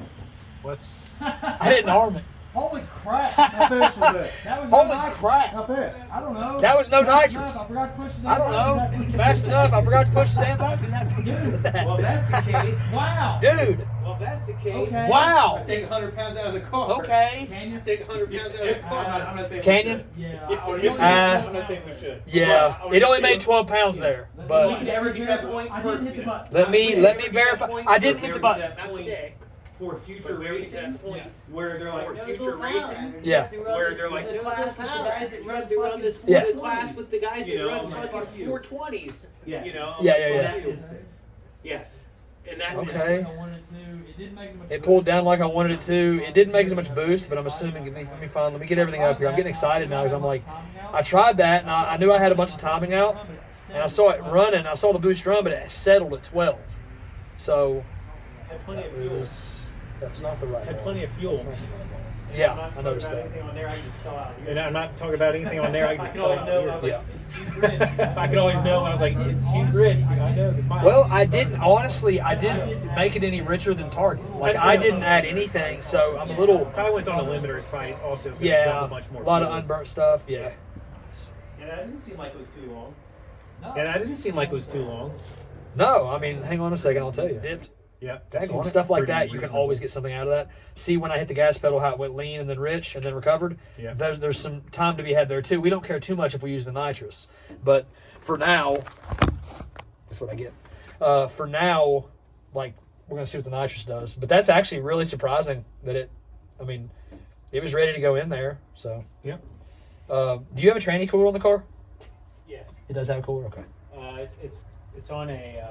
[SPEAKER 2] What's
[SPEAKER 4] I didn't arm it.
[SPEAKER 3] Holy crap! How fast was that?
[SPEAKER 2] that was
[SPEAKER 4] Holy
[SPEAKER 2] nitrous.
[SPEAKER 4] crap.
[SPEAKER 3] How fast? I don't know.
[SPEAKER 4] That was no
[SPEAKER 3] Fast
[SPEAKER 4] nitrous.
[SPEAKER 3] enough. I forgot to push the
[SPEAKER 4] I don't know. Fast enough. I forgot to push the damn button.
[SPEAKER 2] Well, if that's the case.
[SPEAKER 3] Wow.
[SPEAKER 4] Dude.
[SPEAKER 2] Well, if that's the case.
[SPEAKER 3] Okay.
[SPEAKER 4] Wow.
[SPEAKER 2] I take 100 pounds out of the car.
[SPEAKER 4] Okay.
[SPEAKER 3] Can you?
[SPEAKER 2] Take 100 pounds out of the car. I'm not saying.
[SPEAKER 4] Can you?
[SPEAKER 3] Yeah.
[SPEAKER 2] I'm not saying we should.
[SPEAKER 4] Yeah. It only made 12 pounds there.
[SPEAKER 2] We
[SPEAKER 4] But
[SPEAKER 2] could never get that point.
[SPEAKER 3] I didn't hit the button.
[SPEAKER 4] let me verify. I didn't hit the button.
[SPEAKER 2] Not today.
[SPEAKER 5] For future racing,
[SPEAKER 2] point
[SPEAKER 5] where they're like,
[SPEAKER 2] for future racing.
[SPEAKER 4] Yeah.
[SPEAKER 2] Where they're like,
[SPEAKER 5] the class with the guys that run fucking
[SPEAKER 2] this
[SPEAKER 4] Yeah.
[SPEAKER 2] the class with the guys that
[SPEAKER 5] You know,
[SPEAKER 2] run
[SPEAKER 5] like,
[SPEAKER 2] fucking
[SPEAKER 5] fuck you.
[SPEAKER 2] 420s.
[SPEAKER 5] Yes.
[SPEAKER 2] You know.
[SPEAKER 4] Yeah, yeah, yeah.
[SPEAKER 3] That instance.
[SPEAKER 2] Yes. And that
[SPEAKER 4] Okay.
[SPEAKER 3] I wanted to. It didn't make as much.
[SPEAKER 4] It pulled down like I wanted it to. It didn't make as much boost, but I'm assuming. Let me find. Let me get everything up here. I'm getting excited now because I'm like, I tried that and I knew I had a bunch of timing out, and I saw it running. I saw the boost run, but it settled at 12. So
[SPEAKER 2] had plenty of
[SPEAKER 4] it
[SPEAKER 2] fuel.
[SPEAKER 4] was. That's not the right.
[SPEAKER 2] Had
[SPEAKER 4] one.
[SPEAKER 2] plenty of fuel.
[SPEAKER 4] That's not the right one. Yeah, I noticed that.
[SPEAKER 2] And I'm not talking about anything on there. I can just tell out here.
[SPEAKER 4] Yeah.
[SPEAKER 2] I could always know. I was like, she's rich. I know. It's mine.
[SPEAKER 4] Well, I didn't make it any richer than Target. Like I didn't add anything, so I'm a little.
[SPEAKER 2] Probably what's on the limiter is probably also
[SPEAKER 4] Yeah,
[SPEAKER 2] a bunch more.
[SPEAKER 4] a lot of
[SPEAKER 2] fuel.
[SPEAKER 4] unburnt stuff. Yeah.
[SPEAKER 5] and that didn't seem like it was too long.
[SPEAKER 2] And I didn't seem like it was too long.
[SPEAKER 4] No, I mean, hang on a second. I'll tell you. Dipped.
[SPEAKER 2] Yeah.
[SPEAKER 4] Daggone, stuff like that, you can always get something out of that. See when I hit the gas pedal, how it went lean and then rich and then recovered.
[SPEAKER 2] Yeah.
[SPEAKER 4] There's some time to be had there too. We don't care too much if we use the nitrous, but for now, that's what I get. For now, like we're gonna see what the nitrous does. But that's actually really surprising that it. I mean, it was ready to go in there. So.
[SPEAKER 2] Yeah.
[SPEAKER 4] Do you have a tranny cooler on the car?
[SPEAKER 2] Yes.
[SPEAKER 4] It does have a cooler. Okay.
[SPEAKER 2] It's on a.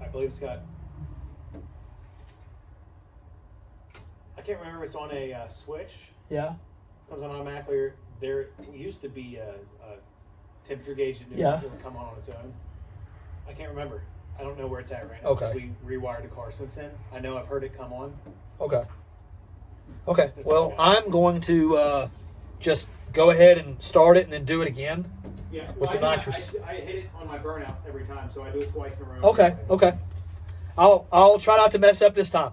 [SPEAKER 2] I believe it's got. I can't remember if it's on a switch.
[SPEAKER 4] Yeah.
[SPEAKER 2] Comes on automatically. There used to be a temperature gauge that would come on its own. I can't remember. I don't know where it's at right now.
[SPEAKER 4] Okay.
[SPEAKER 2] Because we rewired the car since then. I know I've heard it come on.
[SPEAKER 4] Okay. Okay.
[SPEAKER 2] That's
[SPEAKER 4] Well,
[SPEAKER 2] okay.
[SPEAKER 4] I'm going to just go ahead and start it and then do it again.
[SPEAKER 2] Yeah.
[SPEAKER 4] With the nitrous.
[SPEAKER 2] I hit it on my burnout every time, so I do it twice in a row.
[SPEAKER 4] Okay. Okay. I'll try not to mess up this time.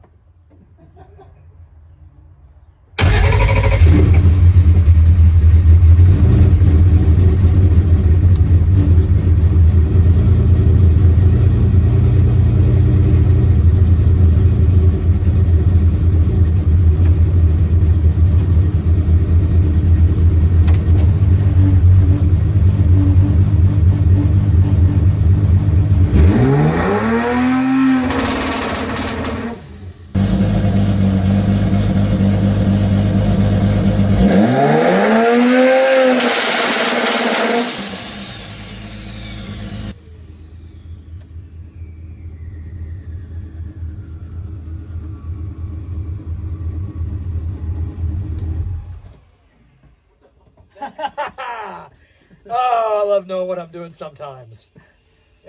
[SPEAKER 4] Oh, I love knowing what I'm doing sometimes.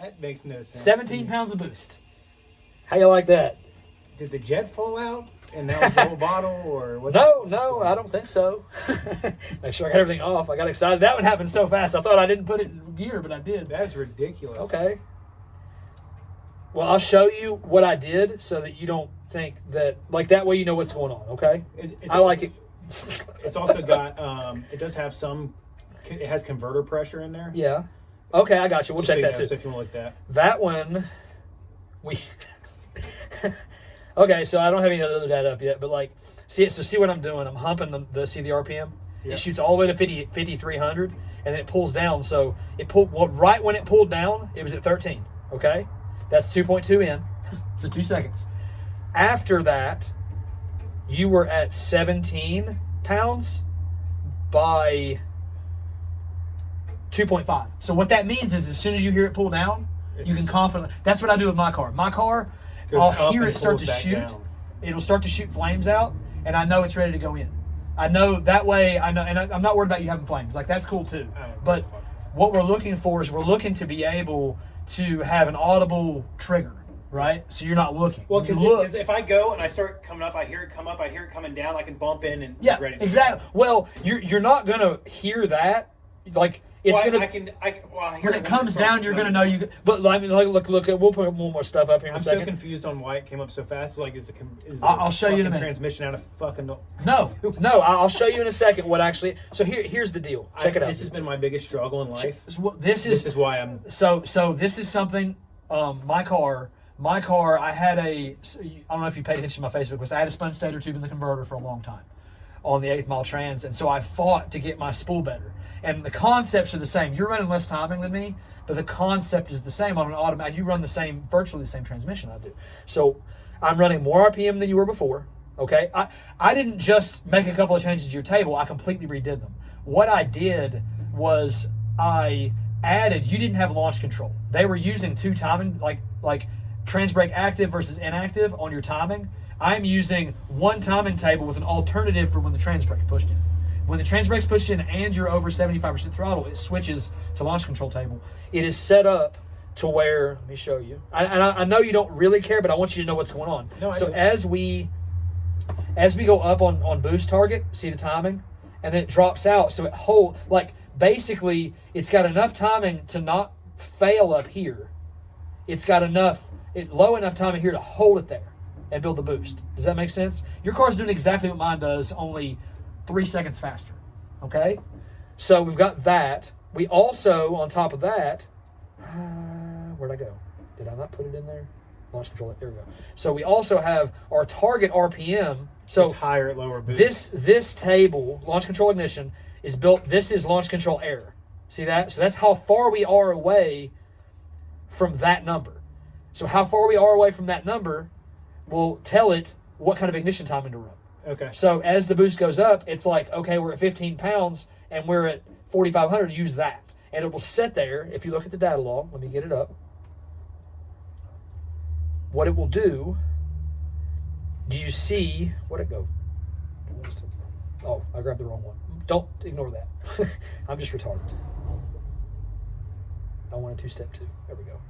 [SPEAKER 2] That makes no sense.
[SPEAKER 4] 17 pounds of boost. How you like that?
[SPEAKER 2] Did the jet fall out and that was the whole bottle, or what?
[SPEAKER 4] No, I don't think so. Make sure I got everything off. I got excited. That one happened so fast. I thought I didn't put it in gear, but I did.
[SPEAKER 2] That's ridiculous.
[SPEAKER 4] Okay. Well, I'll show you what I did so that you don't think that, like, that way you know what's going on, okay? I like it.
[SPEAKER 2] It's also got, it does have some, it has converter pressure in there.
[SPEAKER 4] Yeah. Okay, I got you. We'll
[SPEAKER 2] Just
[SPEAKER 4] check
[SPEAKER 2] so
[SPEAKER 4] that too.
[SPEAKER 2] So if you want to look at that.
[SPEAKER 4] That one, we... Okay, so I don't have any other data up yet, but like, see what I'm doing. I'm humping the RPM.
[SPEAKER 2] Yeah.
[SPEAKER 4] It shoots all the way to 5,300, and then it pulls down. So it pulled, well, right when it pulled down, it was at 13. Okay, that's 2.2 in, so 2 seconds. After that, you were at 17 pounds by 2.5. So what that means is, as soon as you hear it pull down, you can confidently. That's what I do with my car. My car, I'll hear it start to shoot.
[SPEAKER 2] Down.
[SPEAKER 4] It'll start to shoot flames out, and I know it's ready to go in. I know that way. I know, and I'm not worried about you having flames. Like, that's cool too. But what we're looking for is we're looking to be able to have an audible trigger, right? So you're not looking.
[SPEAKER 2] Well, because if I go and I start coming up, I hear it come up, I hear it coming down, I can bump in and
[SPEAKER 4] yeah,
[SPEAKER 2] be ready to
[SPEAKER 4] exactly.
[SPEAKER 2] go.
[SPEAKER 4] Well, you're not gonna hear that. Like, it's
[SPEAKER 2] Well,
[SPEAKER 4] gonna.
[SPEAKER 2] I hear
[SPEAKER 4] When it comes down, you're gonna know you. But I mean, look. We'll put more stuff up here in a
[SPEAKER 2] I'm
[SPEAKER 4] second.
[SPEAKER 2] so confused on why it came up so fast. Like, is the
[SPEAKER 4] I'll show you in a minute.
[SPEAKER 2] Transmission out of fucking.
[SPEAKER 4] No. I'll show you in a second what actually. So here's the deal. Check it out.
[SPEAKER 2] This has been my biggest struggle in life.
[SPEAKER 4] This is
[SPEAKER 2] why I'm.
[SPEAKER 4] So this is something. My car. I had a. I don't know if you paid attention to my Facebook post. I had a spun stator tube in the converter for a long time, on the 8th mile trans, and so I fought to get my spool better. And the concepts are the same. You're running less timing than me, but the concept is the same on an automatic. You run virtually the same transmission I do. So I'm running more RPM than you were before. Okay, I didn't just make a couple of changes to your table. I completely redid them. What I did was I added. You didn't have launch control. They were using two timing, like trans brake active versus inactive on your timing. I'm using one timing table with an alternative for when the trans brake pushed in. When the trans brake's pushed in and you're over 75% throttle, it switches to launch control table. It is set up to where, let me show you. I know you don't really care, but I want you to know what's going on.
[SPEAKER 2] No,
[SPEAKER 4] so
[SPEAKER 2] do.
[SPEAKER 4] as we go up on boost target, see the timing, and then it drops out. So it basically it's got enough timing to not fail up here. It's got low enough timing here to hold it there and build the boost. Does that make sense? Your car's doing exactly what mine does, only 3 seconds faster. Okay? So we've got that. We also, on top of that, where'd I go? Did I not put it in there? Launch control, there we go. So we also have our target RPM. So
[SPEAKER 2] it's higher at lower boost.
[SPEAKER 4] This table, launch control ignition, is built, this is launch control air. See that? So that's how far we are away from that number. So how far we are away from that number will tell it what kind of ignition timing to run.
[SPEAKER 2] Okay.
[SPEAKER 4] So as the boost goes up, it's like, okay, we're at 15 pounds and we're at 4,500, use that. And it will sit there. If you look at the data log, let me get it up. What it will do you see, where'd it go? Oh, I grabbed the wrong one. Don't ignore that. I'm just retarded. I wanted two-step 2. There we go.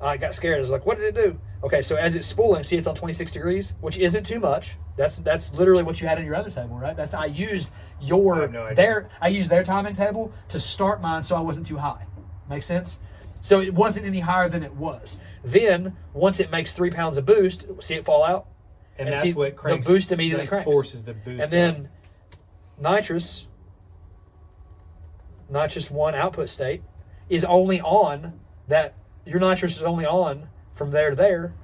[SPEAKER 4] I got scared. I was like, what did it do? Okay, so as it's spooling, see it's on 26 degrees, which isn't too much. That's literally what you had on your other table, right? I used
[SPEAKER 2] I have no idea.
[SPEAKER 4] their timing table to start mine so I wasn't too high. Make sense? So it wasn't any higher than it was. Then, once it makes 3 pounds of boost, see it fall out?
[SPEAKER 2] And
[SPEAKER 4] And
[SPEAKER 2] that's
[SPEAKER 4] see,
[SPEAKER 2] what cranks.
[SPEAKER 4] the boost immediately
[SPEAKER 2] that
[SPEAKER 4] cranks.
[SPEAKER 2] forces the boost.
[SPEAKER 4] And then nitrous 1 output state is only on that. Your nitrous is only on from there to there,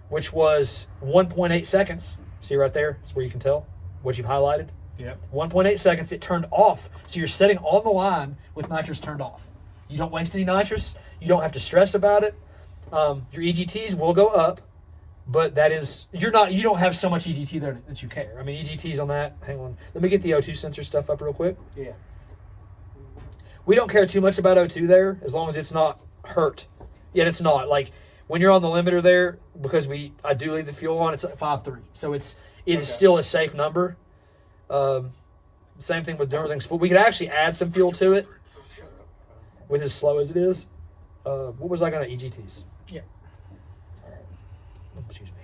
[SPEAKER 4] which was 1.8 seconds. See right there? That's where you can tell what you've highlighted.
[SPEAKER 2] Yep.
[SPEAKER 4] 1.8 seconds, it turned off. So you're setting on the line with nitrous turned off. You don't waste any nitrous. You don't have to stress about it. Your EGTs will go up, but that is, you don't have so much EGT there that you care. I mean, EGTs on that, hang on. Let me get the O2 sensor stuff up real quick.
[SPEAKER 2] Yeah.
[SPEAKER 4] We don't care too much about O2 there as long as it's not hurt. Yet it's not. Like, when you're on the limiter there, because I do leave the fuel on, it's at 5.3. So it is still a safe number. Same thing with everything. But we could actually add some fuel to it with as slow as it is. What was I going to EGTs?
[SPEAKER 2] Yeah.
[SPEAKER 4] Excuse me.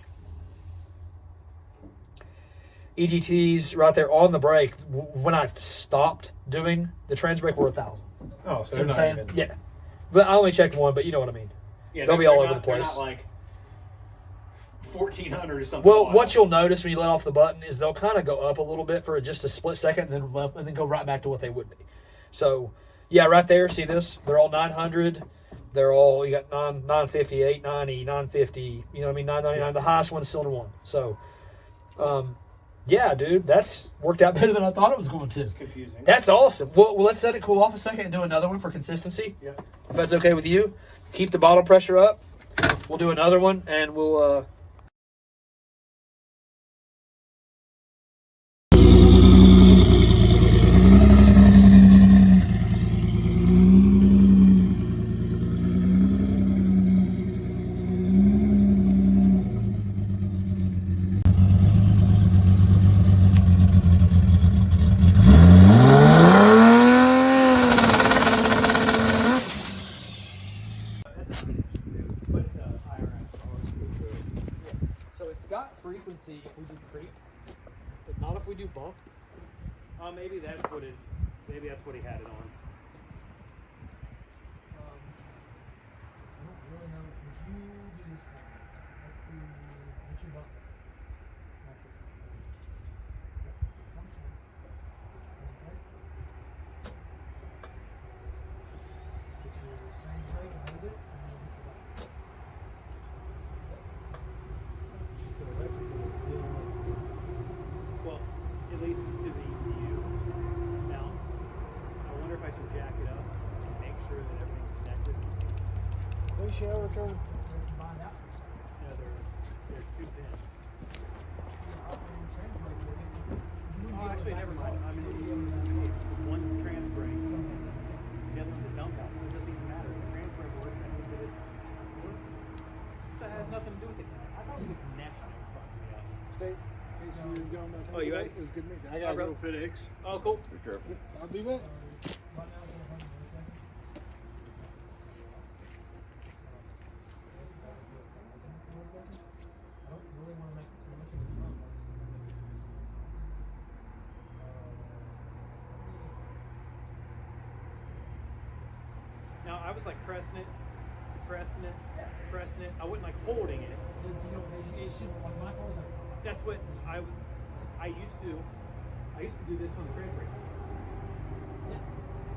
[SPEAKER 4] EGTs right there on the brake. When I stopped doing the trans brake, were 1,000.
[SPEAKER 2] Oh, so
[SPEAKER 4] See
[SPEAKER 2] they're
[SPEAKER 4] what I'm
[SPEAKER 2] not
[SPEAKER 4] saying?
[SPEAKER 2] even.
[SPEAKER 4] Yeah. But I only checked one, but you know what I mean.
[SPEAKER 2] Yeah,
[SPEAKER 4] They'll be
[SPEAKER 2] they're
[SPEAKER 4] all over
[SPEAKER 2] not-
[SPEAKER 4] the place.
[SPEAKER 2] They're not like 1,400 or something.
[SPEAKER 4] Well,
[SPEAKER 2] wild.
[SPEAKER 4] what you'll notice when you let off the button is they'll kind of go up a little bit for just a split second, and then go right back to what they would be. So, yeah, right there. See this? They're all 900. They're all, you got 950, 890, 950. You know what I mean? 999. The highest one is cylinder 1. So, yeah, dude, that's worked out better than I thought it was going to.
[SPEAKER 2] It's confusing.
[SPEAKER 4] That's awesome. Well, let's let it cool off a second and do another one for consistency.
[SPEAKER 2] Yep.
[SPEAKER 4] If that's okay with you. Keep the bottle pressure up. We'll do another one, and we'll So it's got frequency if we do creep, but not if we do bump.
[SPEAKER 2] Maybe that's what it. Maybe that's what he had it on.
[SPEAKER 4] I don't really know. Would you do this one? Let's do. What's your bump?
[SPEAKER 2] Well, at least to the ECU. Now, I wonder if I should jack it up and make sure that everything's connected.
[SPEAKER 3] Hey, shower time.
[SPEAKER 2] No, there's 2 pins. Oh, actually, never mind. I'm an idiot. One's trans brake. The other one's a dump out, so it doesn't even matter. If the trans brake works, that means that it's. That has nothing to do with it. I thought the connection was fucking me up.
[SPEAKER 3] State.
[SPEAKER 2] Oh, you right?
[SPEAKER 3] It was good meeting you. I
[SPEAKER 2] Oh,
[SPEAKER 3] gotta
[SPEAKER 2] bro.
[SPEAKER 3] go FedEx.
[SPEAKER 2] Oh, cool.
[SPEAKER 3] Be careful. I'll be back.
[SPEAKER 2] Now, I was like pressing it. I wasn't like holding it. That's what I used to do this on the trans brake.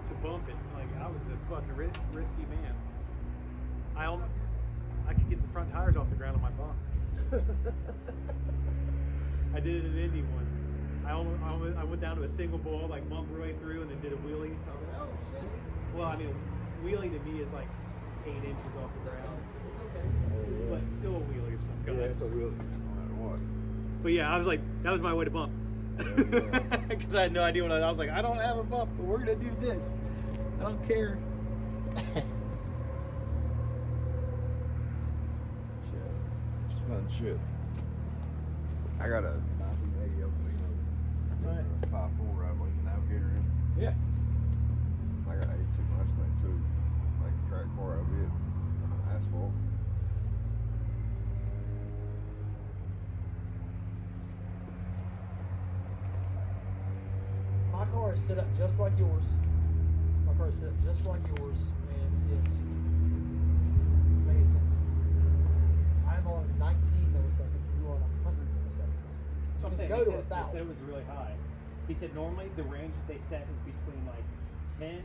[SPEAKER 2] To bump it. Like, I was a fucking risky man. I could get the front tires off the ground on my bump. I did it in Indy once. I went down to a single ball, like bumped right through, and then did a wheelie. Oh shit! Well, I mean, wheelie to me is like 8 inches off the ground. But still a wheelie of some kind.
[SPEAKER 3] Yeah, it's a wheel, no matter what.
[SPEAKER 2] But yeah, I was like, that was my way to bump. Because I had no idea what I was like. I don't have a bump, but we're gonna do this. I don't care.
[SPEAKER 3] It's fun shit. I got a 1980
[SPEAKER 2] Right.
[SPEAKER 3] 5.4 Rattling Navigator in.
[SPEAKER 2] Yeah.
[SPEAKER 3] I got 82 Mustang too. Like a track car out of it. Asphalt.
[SPEAKER 4] My car is set up just like yours. My car is set up just like yours, and it's milliseconds. I'm on 19 milliseconds, and you're on 100 milliseconds.
[SPEAKER 2] So I'm
[SPEAKER 4] You
[SPEAKER 2] saying
[SPEAKER 4] can
[SPEAKER 2] he
[SPEAKER 4] go to
[SPEAKER 2] said, he
[SPEAKER 4] 1,000.
[SPEAKER 2] said it was really high. He said normally the range that they set is between like 10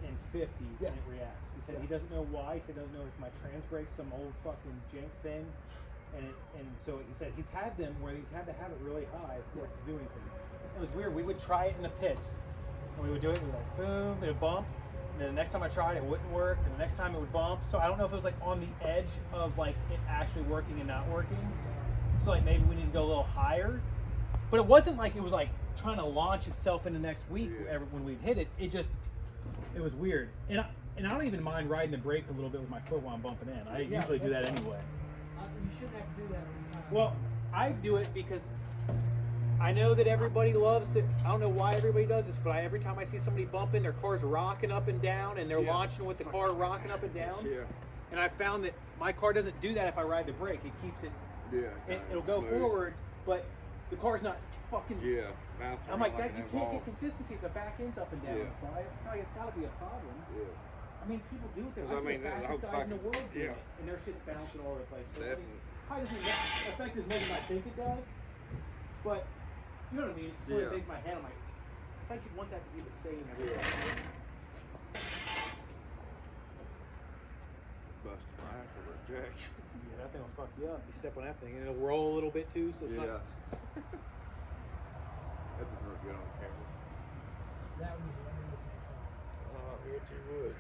[SPEAKER 2] and 50
[SPEAKER 4] Yeah.
[SPEAKER 2] and it reacts. He said he doesn't know why. He said he doesn't know if it's my trans brakes, some old fucking jank thing. And so he said he's had them where he's had to have it really high for it to do anything. It was weird. We would try it in the pits. And we would do it, we'd like boom, it would bump. And then the next time I tried it wouldn't work. And the next time it would bump. So I don't know if it was like on the edge of like it actually working and not working. So like maybe we need to go a little higher. But it wasn't like it was like trying to launch itself in the next week when we'd hit it. It was weird. And I don't even mind riding the brake a little bit with my foot while I'm bumping in. I usually do that anyway.
[SPEAKER 4] You shouldn't have to do that every time.
[SPEAKER 2] Well, I do it because I know that everybody loves it. I don't know why everybody does this, but every time I see somebody bumping, their car's rocking up and down, and they're launching with the car rocking up and down.
[SPEAKER 3] Yeah.
[SPEAKER 2] And I found that my car doesn't do that if I ride the brake. It keeps it.
[SPEAKER 3] Yeah.
[SPEAKER 2] It'll go forward, but the car's not fucking.
[SPEAKER 3] Yeah. Bounce
[SPEAKER 2] I'm
[SPEAKER 3] around
[SPEAKER 2] like that.
[SPEAKER 3] an
[SPEAKER 2] You can't
[SPEAKER 3] ball.
[SPEAKER 2] get consistency if the back end's up and down
[SPEAKER 3] Yeah.
[SPEAKER 2] and slide. I feel like it's got to be a problem.
[SPEAKER 3] Yeah.
[SPEAKER 2] I mean, people do it.
[SPEAKER 3] 'Cause
[SPEAKER 2] I
[SPEAKER 3] I
[SPEAKER 2] see
[SPEAKER 3] mean,
[SPEAKER 2] the
[SPEAKER 3] that
[SPEAKER 2] fastest
[SPEAKER 3] whole
[SPEAKER 2] guys in the
[SPEAKER 3] fucking-
[SPEAKER 2] world do
[SPEAKER 3] yeah.
[SPEAKER 2] it, and their shit's bouncing all over the place. So, I mean,
[SPEAKER 3] Definitely.
[SPEAKER 2] probably doesn't affect as much as I think it does, but you know what I mean. It's just one of the
[SPEAKER 3] Yeah.
[SPEAKER 2] things in my head. I'm like, I think you'd want that to be the same every
[SPEAKER 3] Yeah.
[SPEAKER 2] time.
[SPEAKER 3] Bust a flash or a jack.
[SPEAKER 2] Yeah, that thing will fuck you up. You step on that thing, and it'll roll a little bit too. So it's
[SPEAKER 3] Yeah.
[SPEAKER 2] not.
[SPEAKER 3] That doesn't look good on camera.
[SPEAKER 4] That would be hilarious.
[SPEAKER 3] Oh, it you would.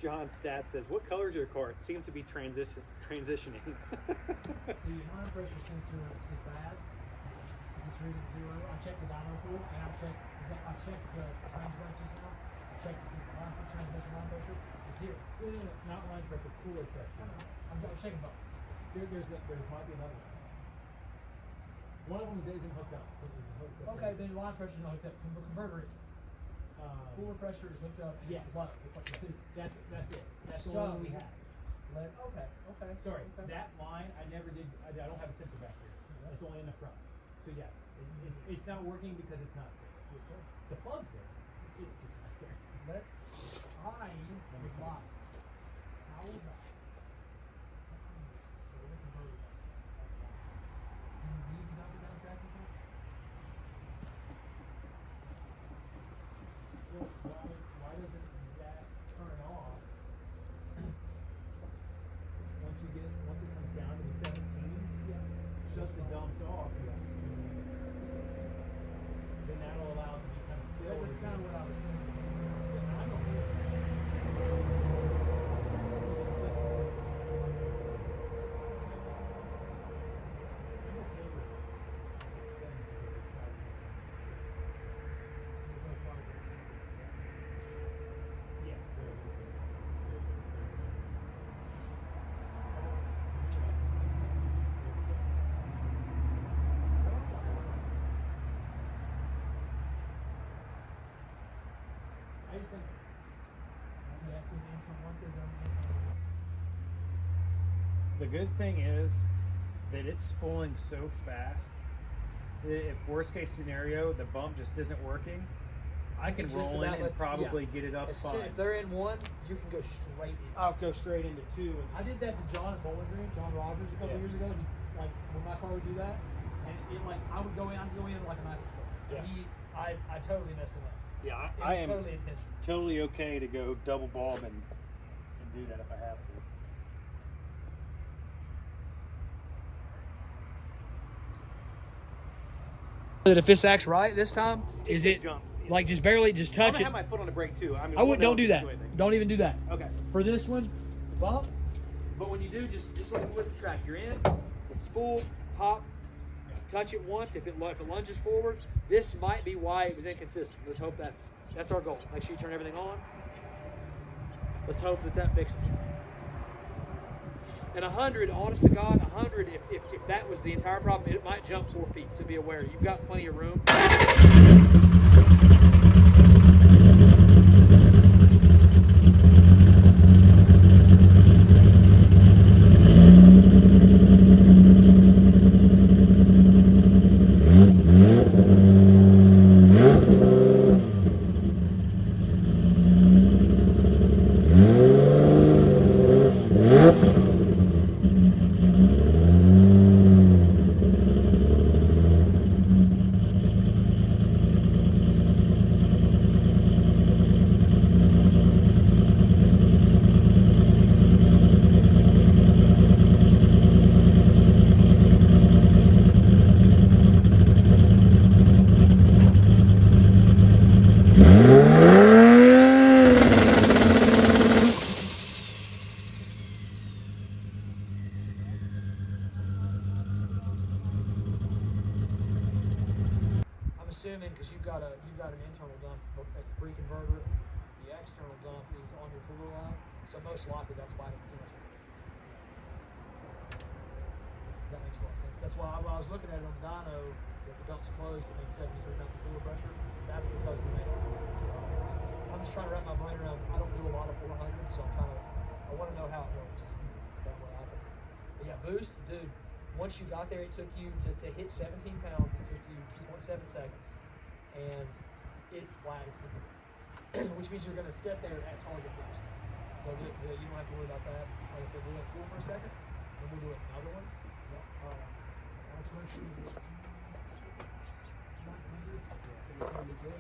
[SPEAKER 2] John Stats says, "What color is your car? It seems to be transitioning."
[SPEAKER 4] So your high pressure sensor is bad. Is it's reading 0? I checked the dyno pool, and I checked the trans brake just now. I checked to see the transmission line pressure. It's here.
[SPEAKER 2] No, not line pressure, cooler pressure.
[SPEAKER 4] I'm checking both.
[SPEAKER 2] There might be another one. One of them isn't hooked up.
[SPEAKER 4] Okay, then line pressure is not hooked up. The converter is. Cooler pressure is hooked up. And
[SPEAKER 2] Yes.
[SPEAKER 4] it's low. It's like a hoop.
[SPEAKER 2] That's it. That's the
[SPEAKER 4] So-
[SPEAKER 2] one we have.
[SPEAKER 4] Okay.
[SPEAKER 2] Sorry,
[SPEAKER 4] Okay.
[SPEAKER 2] that line I never did. I don't have a sensor back here. It's only in the front. So yes, it's not working because it's not there.
[SPEAKER 4] Yes, sir.
[SPEAKER 2] The plug's there. It's just not there.
[SPEAKER 4] Let's try the block. How is that? Do you need to dump it down track control?
[SPEAKER 2] Well, why doesn't that turn off? Once it comes down to the 17, just the dumps off. Then that'll allow it to be kind of filled.
[SPEAKER 4] That's kind of what I was thinking.
[SPEAKER 2] I don't know. I'm okay with expanding because we tried something.
[SPEAKER 4] So we're both progress.
[SPEAKER 2] Yes, there is a I just think
[SPEAKER 4] Yeah, it says internal. One says internal.
[SPEAKER 2] the good thing is that it's spooling so fast that if worst case scenario the bump just isn't working, I can
[SPEAKER 4] Just
[SPEAKER 2] roll in
[SPEAKER 4] about
[SPEAKER 2] and
[SPEAKER 4] let-
[SPEAKER 2] probably
[SPEAKER 4] yeah.
[SPEAKER 2] get it up
[SPEAKER 4] As soon,
[SPEAKER 2] fine.
[SPEAKER 4] if they're in one, you can go straight in.
[SPEAKER 2] I'll go straight into 2 and
[SPEAKER 4] I did that to John at Bowling Green, John Rogers, a couple
[SPEAKER 2] Yeah.
[SPEAKER 4] years ago. He, like when my car would do that, and it like I'd go in like a knife stroke.
[SPEAKER 2] Yeah.
[SPEAKER 4] I totally messed him up.
[SPEAKER 2] yeah,
[SPEAKER 4] It
[SPEAKER 2] I
[SPEAKER 4] was
[SPEAKER 2] am
[SPEAKER 4] totally intentional.
[SPEAKER 2] totally okay to go double bulb and do that if I have to.
[SPEAKER 4] That if this acts right this time, is it
[SPEAKER 2] Jump.
[SPEAKER 4] like just barely just
[SPEAKER 2] I'm
[SPEAKER 4] touch
[SPEAKER 2] gonna
[SPEAKER 4] it?
[SPEAKER 2] have my foot on the brake too. I mean,
[SPEAKER 4] I would
[SPEAKER 2] we'll
[SPEAKER 4] don't do
[SPEAKER 2] know
[SPEAKER 4] that.
[SPEAKER 2] if it's anything.
[SPEAKER 4] Don't even do that.
[SPEAKER 2] Okay.
[SPEAKER 4] For this one, bump. But when you do, just like with the track, you're in, spool, pop, touch it once. If it lunges forward, this might be why it was inconsistent. Let's hope that's our goal. Make sure you turn everything on. Let's hope that fixes it. And 100, honest to God, 100. If that was the entire problem, it might jump 4 feet. So be aware. You've got plenty of room. assuming because you've got an internal dump that's pre-converter, the external dump is on your cooler line, so most likely that's why I didn't see much of a difference. That makes a lot of sense. That's why when I was looking at it on the dyno, if the dump's closed, it makes 73 pounds of cooler pressure. That's because we made it. So I'm just trying to wrap my brain around. I don't do a lot of 400s, so I want to know how it works. That way I can. But yeah, boost, dude. Once you got there, it took you to hit 17 pounds. It took you 2.7 seconds, and it's flat as can be, which means you're going to sit there at target boost. So you don't have to worry about that. Like I said, we're going to cool for a second, then we'll do another one. Alex, make sure you get 900. So you're probably good.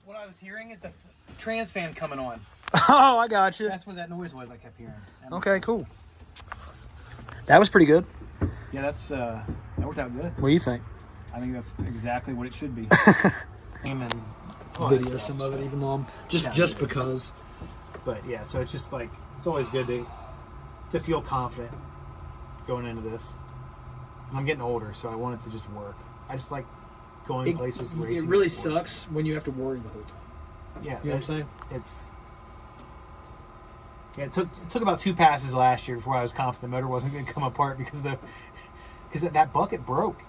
[SPEAKER 2] What I was hearing is the trans fan coming on.
[SPEAKER 4] Oh, I got you.
[SPEAKER 2] That's what that noise was I kept hearing.
[SPEAKER 4] Okay, cool. That was pretty good.
[SPEAKER 2] Yeah, that worked out good.
[SPEAKER 4] What do you think?
[SPEAKER 2] I think that's exactly what it should be.
[SPEAKER 4] Video some of it, even though I'm just because.
[SPEAKER 2] But yeah, so it's just like it's always good to feel confident going into this. And I'm getting older, so I want it to just work. I just like going places where
[SPEAKER 4] it really sucks when you have to worry the whole time.
[SPEAKER 2] Yeah,
[SPEAKER 4] you know what I'm saying?
[SPEAKER 2] It took about 2 passes last year before I was confident the motor wasn't going to come apart because that bucket broke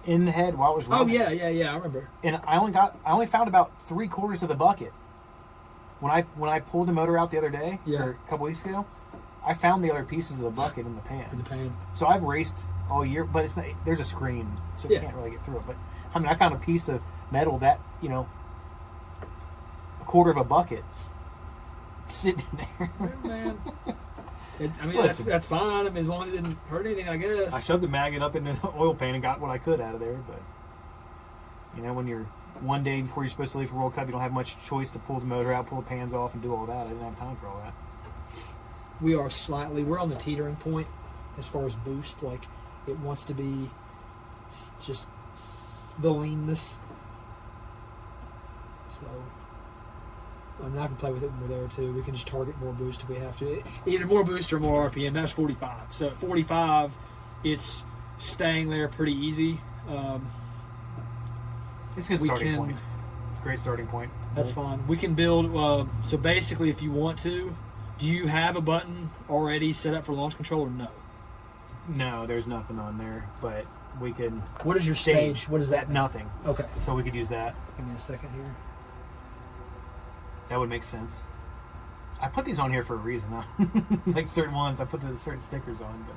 [SPEAKER 2] in the head while it was running.
[SPEAKER 4] Oh yeah, I remember.
[SPEAKER 2] And I only found about 3/4 of the bucket when I pulled the motor out the other day, or a couple weeks ago. I found the other pieces of the bucket in the pan. So I've raced all year, but it's not, there's a screen, so you can't really get through it. But I mean, I found a piece of metal that, you know, 1/4 of a bucket sitting there.
[SPEAKER 4] Man. That's fine. I mean, as long as it didn't hurt anything, I guess.
[SPEAKER 2] I shoved the maggot up in the oil pan and got what I could out of there. But, you know, when you're one day before you're supposed to leave for World Cup, you don't have much choice to pull the motor out, pull the pans off, and do all that. I didn't have time for all that.
[SPEAKER 4] We're on the teetering point as far as boost. Like, it wants to be just the leanness. So, I mean, I can play with it when we're there too. We can just target more boost if we have to. Either more boost or more RPM. That's 45. So at 45, it's staying there pretty easy.
[SPEAKER 2] It's a good starting point. It's a great starting point.
[SPEAKER 4] That's fine. We can build. So basically, if you want to, do you have a button already set up for launch control or no?
[SPEAKER 2] No, there's nothing on there, but we can.
[SPEAKER 4] What is your stage? What is that?
[SPEAKER 2] Nothing.
[SPEAKER 4] Okay.
[SPEAKER 2] So we could use that.
[SPEAKER 4] Give me a second here.
[SPEAKER 2] That would make sense. I put these on here for a reason. Like certain ones, I put the certain stickers on, but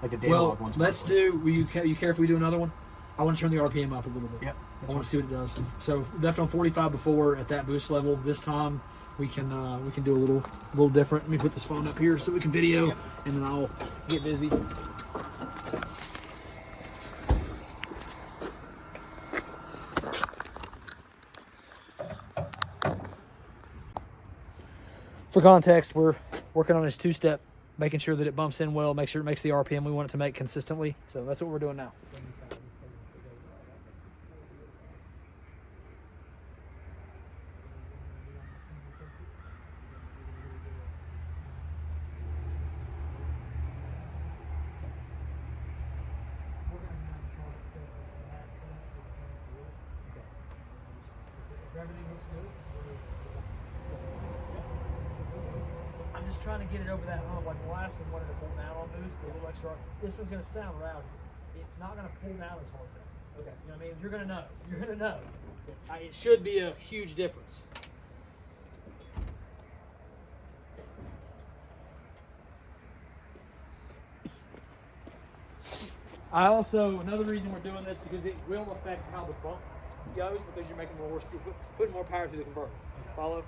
[SPEAKER 2] like the data log ones.
[SPEAKER 4] Let's do. You care if we do another one? I want to turn the RPM up a little bit.
[SPEAKER 2] Yep.
[SPEAKER 4] I want to see what it does. So left on 45 before at that boost level. This time we can do a little different. Let me put this phone up here so we can video, and then I'll get busy. For context, we're working on this two-step, making sure that it bumps in well, make sure it makes the RPM we want it to make consistently. So that's what we're doing now. Everything looks good. I'm just trying to get it over that hump. Like the last one wanted to pull down on boost, a little extra. This one's going to sound rowdy. It's not going to pull down as hard though. Okay, you know what I mean? You're going to know. You're going to know. It should be a huge difference. I also, another reason we're doing this is because it will affect how the bump goes because you're making more, putting more power through the converter. Follow?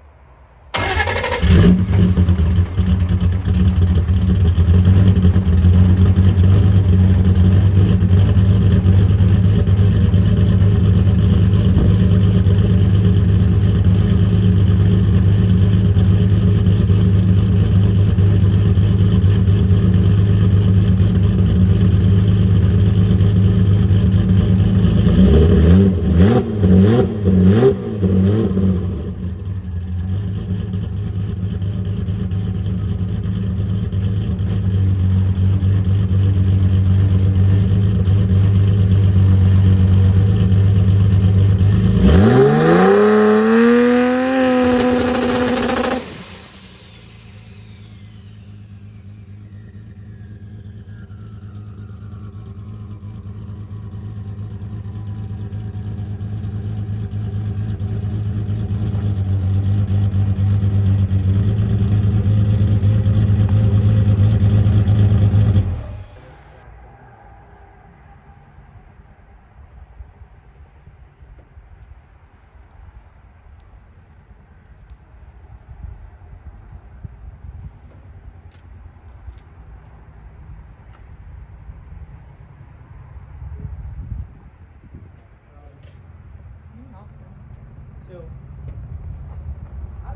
[SPEAKER 4] So,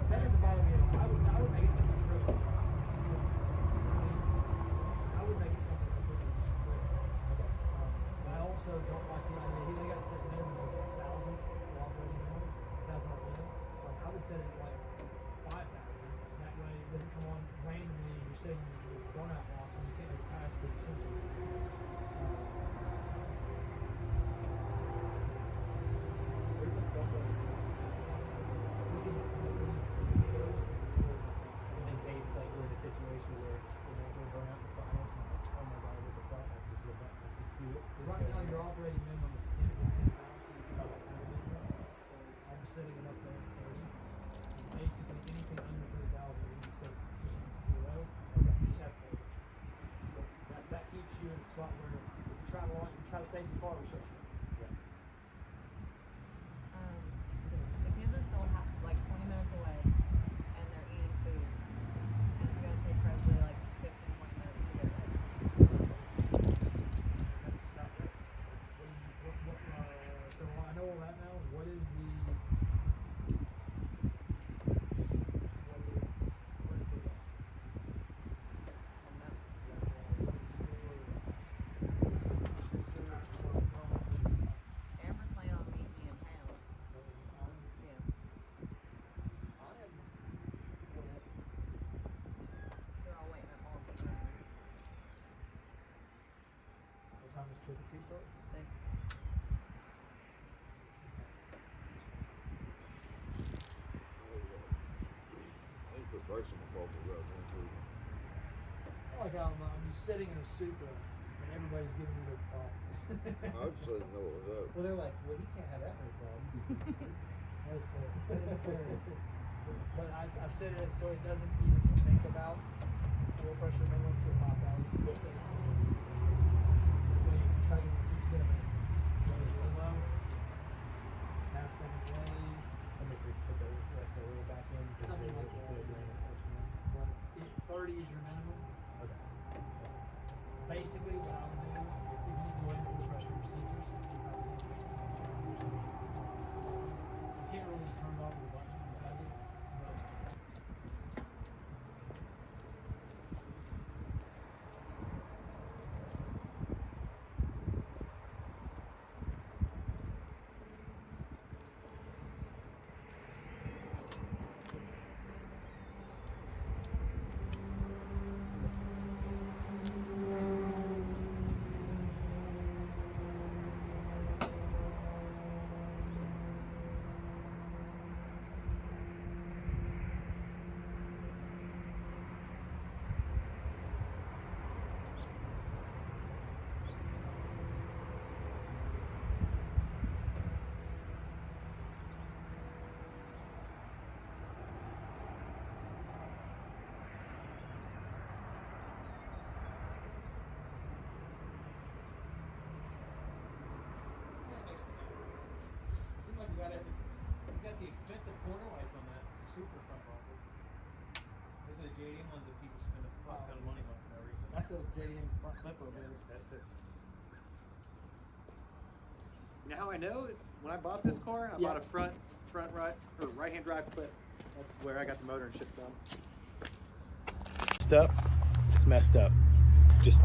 [SPEAKER 4] that doesn't bother me at all. I would make it something different. I would make it something completely different. But I also don't like the idea. They got it set minimum as 1,000 operating minimum, 1,000 RPM. Like I would set it at like 5,000. That way it doesn't come on randomly. You're setting your burnout box and you can't make it pass through your sensor. Where's the fuck was?
[SPEAKER 5] Just in case like we're in a situation where we're burn out the finals and like, oh my god, what the fuck? I just live that, like, just do it.
[SPEAKER 4] Right now your operating minimum is 10,000, so you can have like 30 in it. So I'm setting it up there at 30. And basically anything under 30,000 you can set to 0. You just have 30. That keeps you in a spot where if you try to stay in the car, it'll shut you.
[SPEAKER 6] The kids are still like 20 minutes away and they're eating food. And it's going to take Presley like 15, 20 minutes to get ready.
[SPEAKER 4] That's just how it goes. So I know all that now. What is the rest?
[SPEAKER 6] And that, Amber's planning on meeting me in town. Yeah. They're all waiting at home for me.
[SPEAKER 4] What time does trick or treat start?
[SPEAKER 6] 6.
[SPEAKER 7] I think put brakes on my car for that one too.
[SPEAKER 4] I like how I'm just sitting in a Supra and everybody's giving me their problems.
[SPEAKER 7] I just didn't know what was up.
[SPEAKER 5] Well, they're like, well, he can't have that many problems.
[SPEAKER 4] That is fair. That is fair. But I set it so it doesn't even think about fuel pressure minimum to 5,000. That way if you try to get 2 step, it's really low. It's half second delay.
[SPEAKER 5] Somebody please put the rest of the oil back in.
[SPEAKER 4] Something like that. But 30 is your minimum.
[SPEAKER 5] Okay.
[SPEAKER 4] Basically, what I would do, if you need to go into the pressure your sensors, you can't really just turn it off with a button, it just has it. But
[SPEAKER 5] got the expensive corner lights on that Supra front bumper. Those are the JDM ones that people spend a fuck ton of money on for no reason.
[SPEAKER 2] That's a JDM front clip over there.
[SPEAKER 5] That's it.
[SPEAKER 2] You know how I know? When I bought this car, I bought a front right hand drive clip. That's where I got the motor and shit from. It's messed up. Just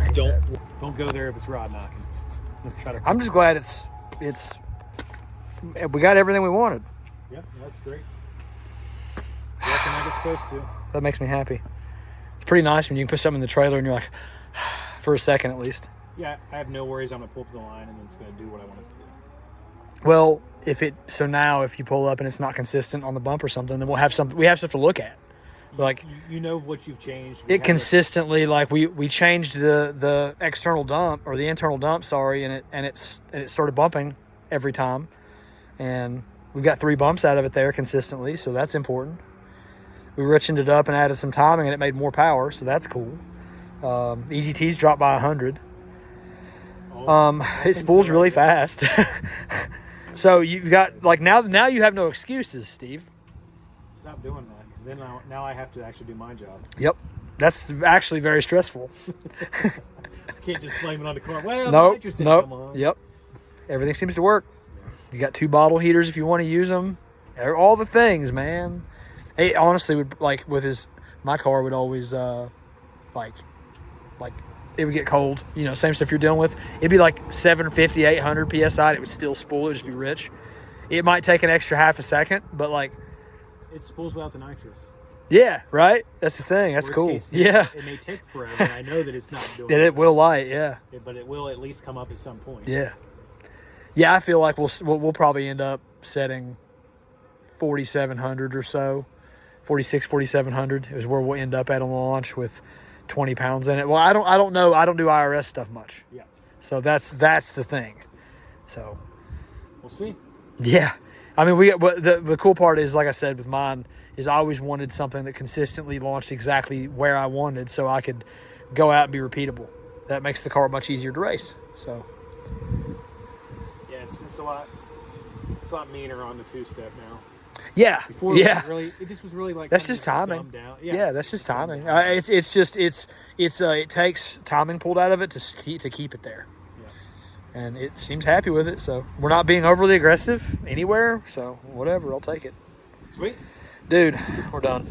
[SPEAKER 2] don't go there if it's rod knocking.
[SPEAKER 4] I'm just glad we got everything we wanted.
[SPEAKER 5] Yep, that's great. Working like it's supposed to.
[SPEAKER 4] That makes me happy. It's pretty nice when you can put something in the trailer and you're like, for a second at least.
[SPEAKER 5] Yeah, I have no worries. I'm gonna pull up the line and it's gonna do what I want it to do.
[SPEAKER 4] Well, now if you pull up and it's not consistent on the bump or something, then we have stuff to look at. Like,
[SPEAKER 5] you know what you've changed.
[SPEAKER 4] It consistently, like we changed the external dump or the internal dump, and it started bumping every time, and we got 3 bumps out of it there consistently, so that's important. We richened it up and added some timing, and it made more power, so that's cool. EGT's dropped by 100. It spools really fast. So you've got, like, now you have no excuses, Steve.
[SPEAKER 5] Stop doing that, because then now I have to actually do my job.
[SPEAKER 4] Yep. That's actually very stressful.
[SPEAKER 5] I can't just blame it on the car. Well,
[SPEAKER 4] nope.
[SPEAKER 5] On.
[SPEAKER 4] Yep. Everything seems to work. You got 2 bottle heaters if you want to use them. All the things, man. Hey, honestly, my car would always like it would get cold. You know, same stuff you're dealing with. It'd be like 750, 800 psi. It would still spool. It would just be rich. It might take an extra half a second, but like
[SPEAKER 5] it spools without the nitrous.
[SPEAKER 4] Yeah, right. That's the thing. That's
[SPEAKER 5] Worst
[SPEAKER 4] cool.
[SPEAKER 5] Case,
[SPEAKER 4] yeah.
[SPEAKER 5] It may take forever. I know that it's not doing.
[SPEAKER 4] And it will light. Yeah.
[SPEAKER 5] But it will at least come up at some point.
[SPEAKER 4] Yeah. Yeah, I feel like we'll probably end up setting 4,700 or so. 4,700 is where we'll end up at on launch with 20 pounds in it. Well, I don't know. I don't do IRS stuff much.
[SPEAKER 5] Yeah.
[SPEAKER 4] So that's the thing. So
[SPEAKER 5] we'll see.
[SPEAKER 4] Yeah. I mean, the cool part is, like I said, with mine is I always wanted something that consistently launched exactly where I wanted, so I could go out and be repeatable. That makes the car much easier to race. So.
[SPEAKER 5] Yeah, it's a lot meaner on the 2-step now.
[SPEAKER 4] Yeah.
[SPEAKER 5] Before it just was really like
[SPEAKER 4] that's just timing. Yeah, that's just timing. It takes timing pulled out of it to keep it there. Yeah. And it seems happy with it, so we're not being overly aggressive anywhere. So whatever, I'll take it.
[SPEAKER 5] Sweet,
[SPEAKER 4] dude. We're done.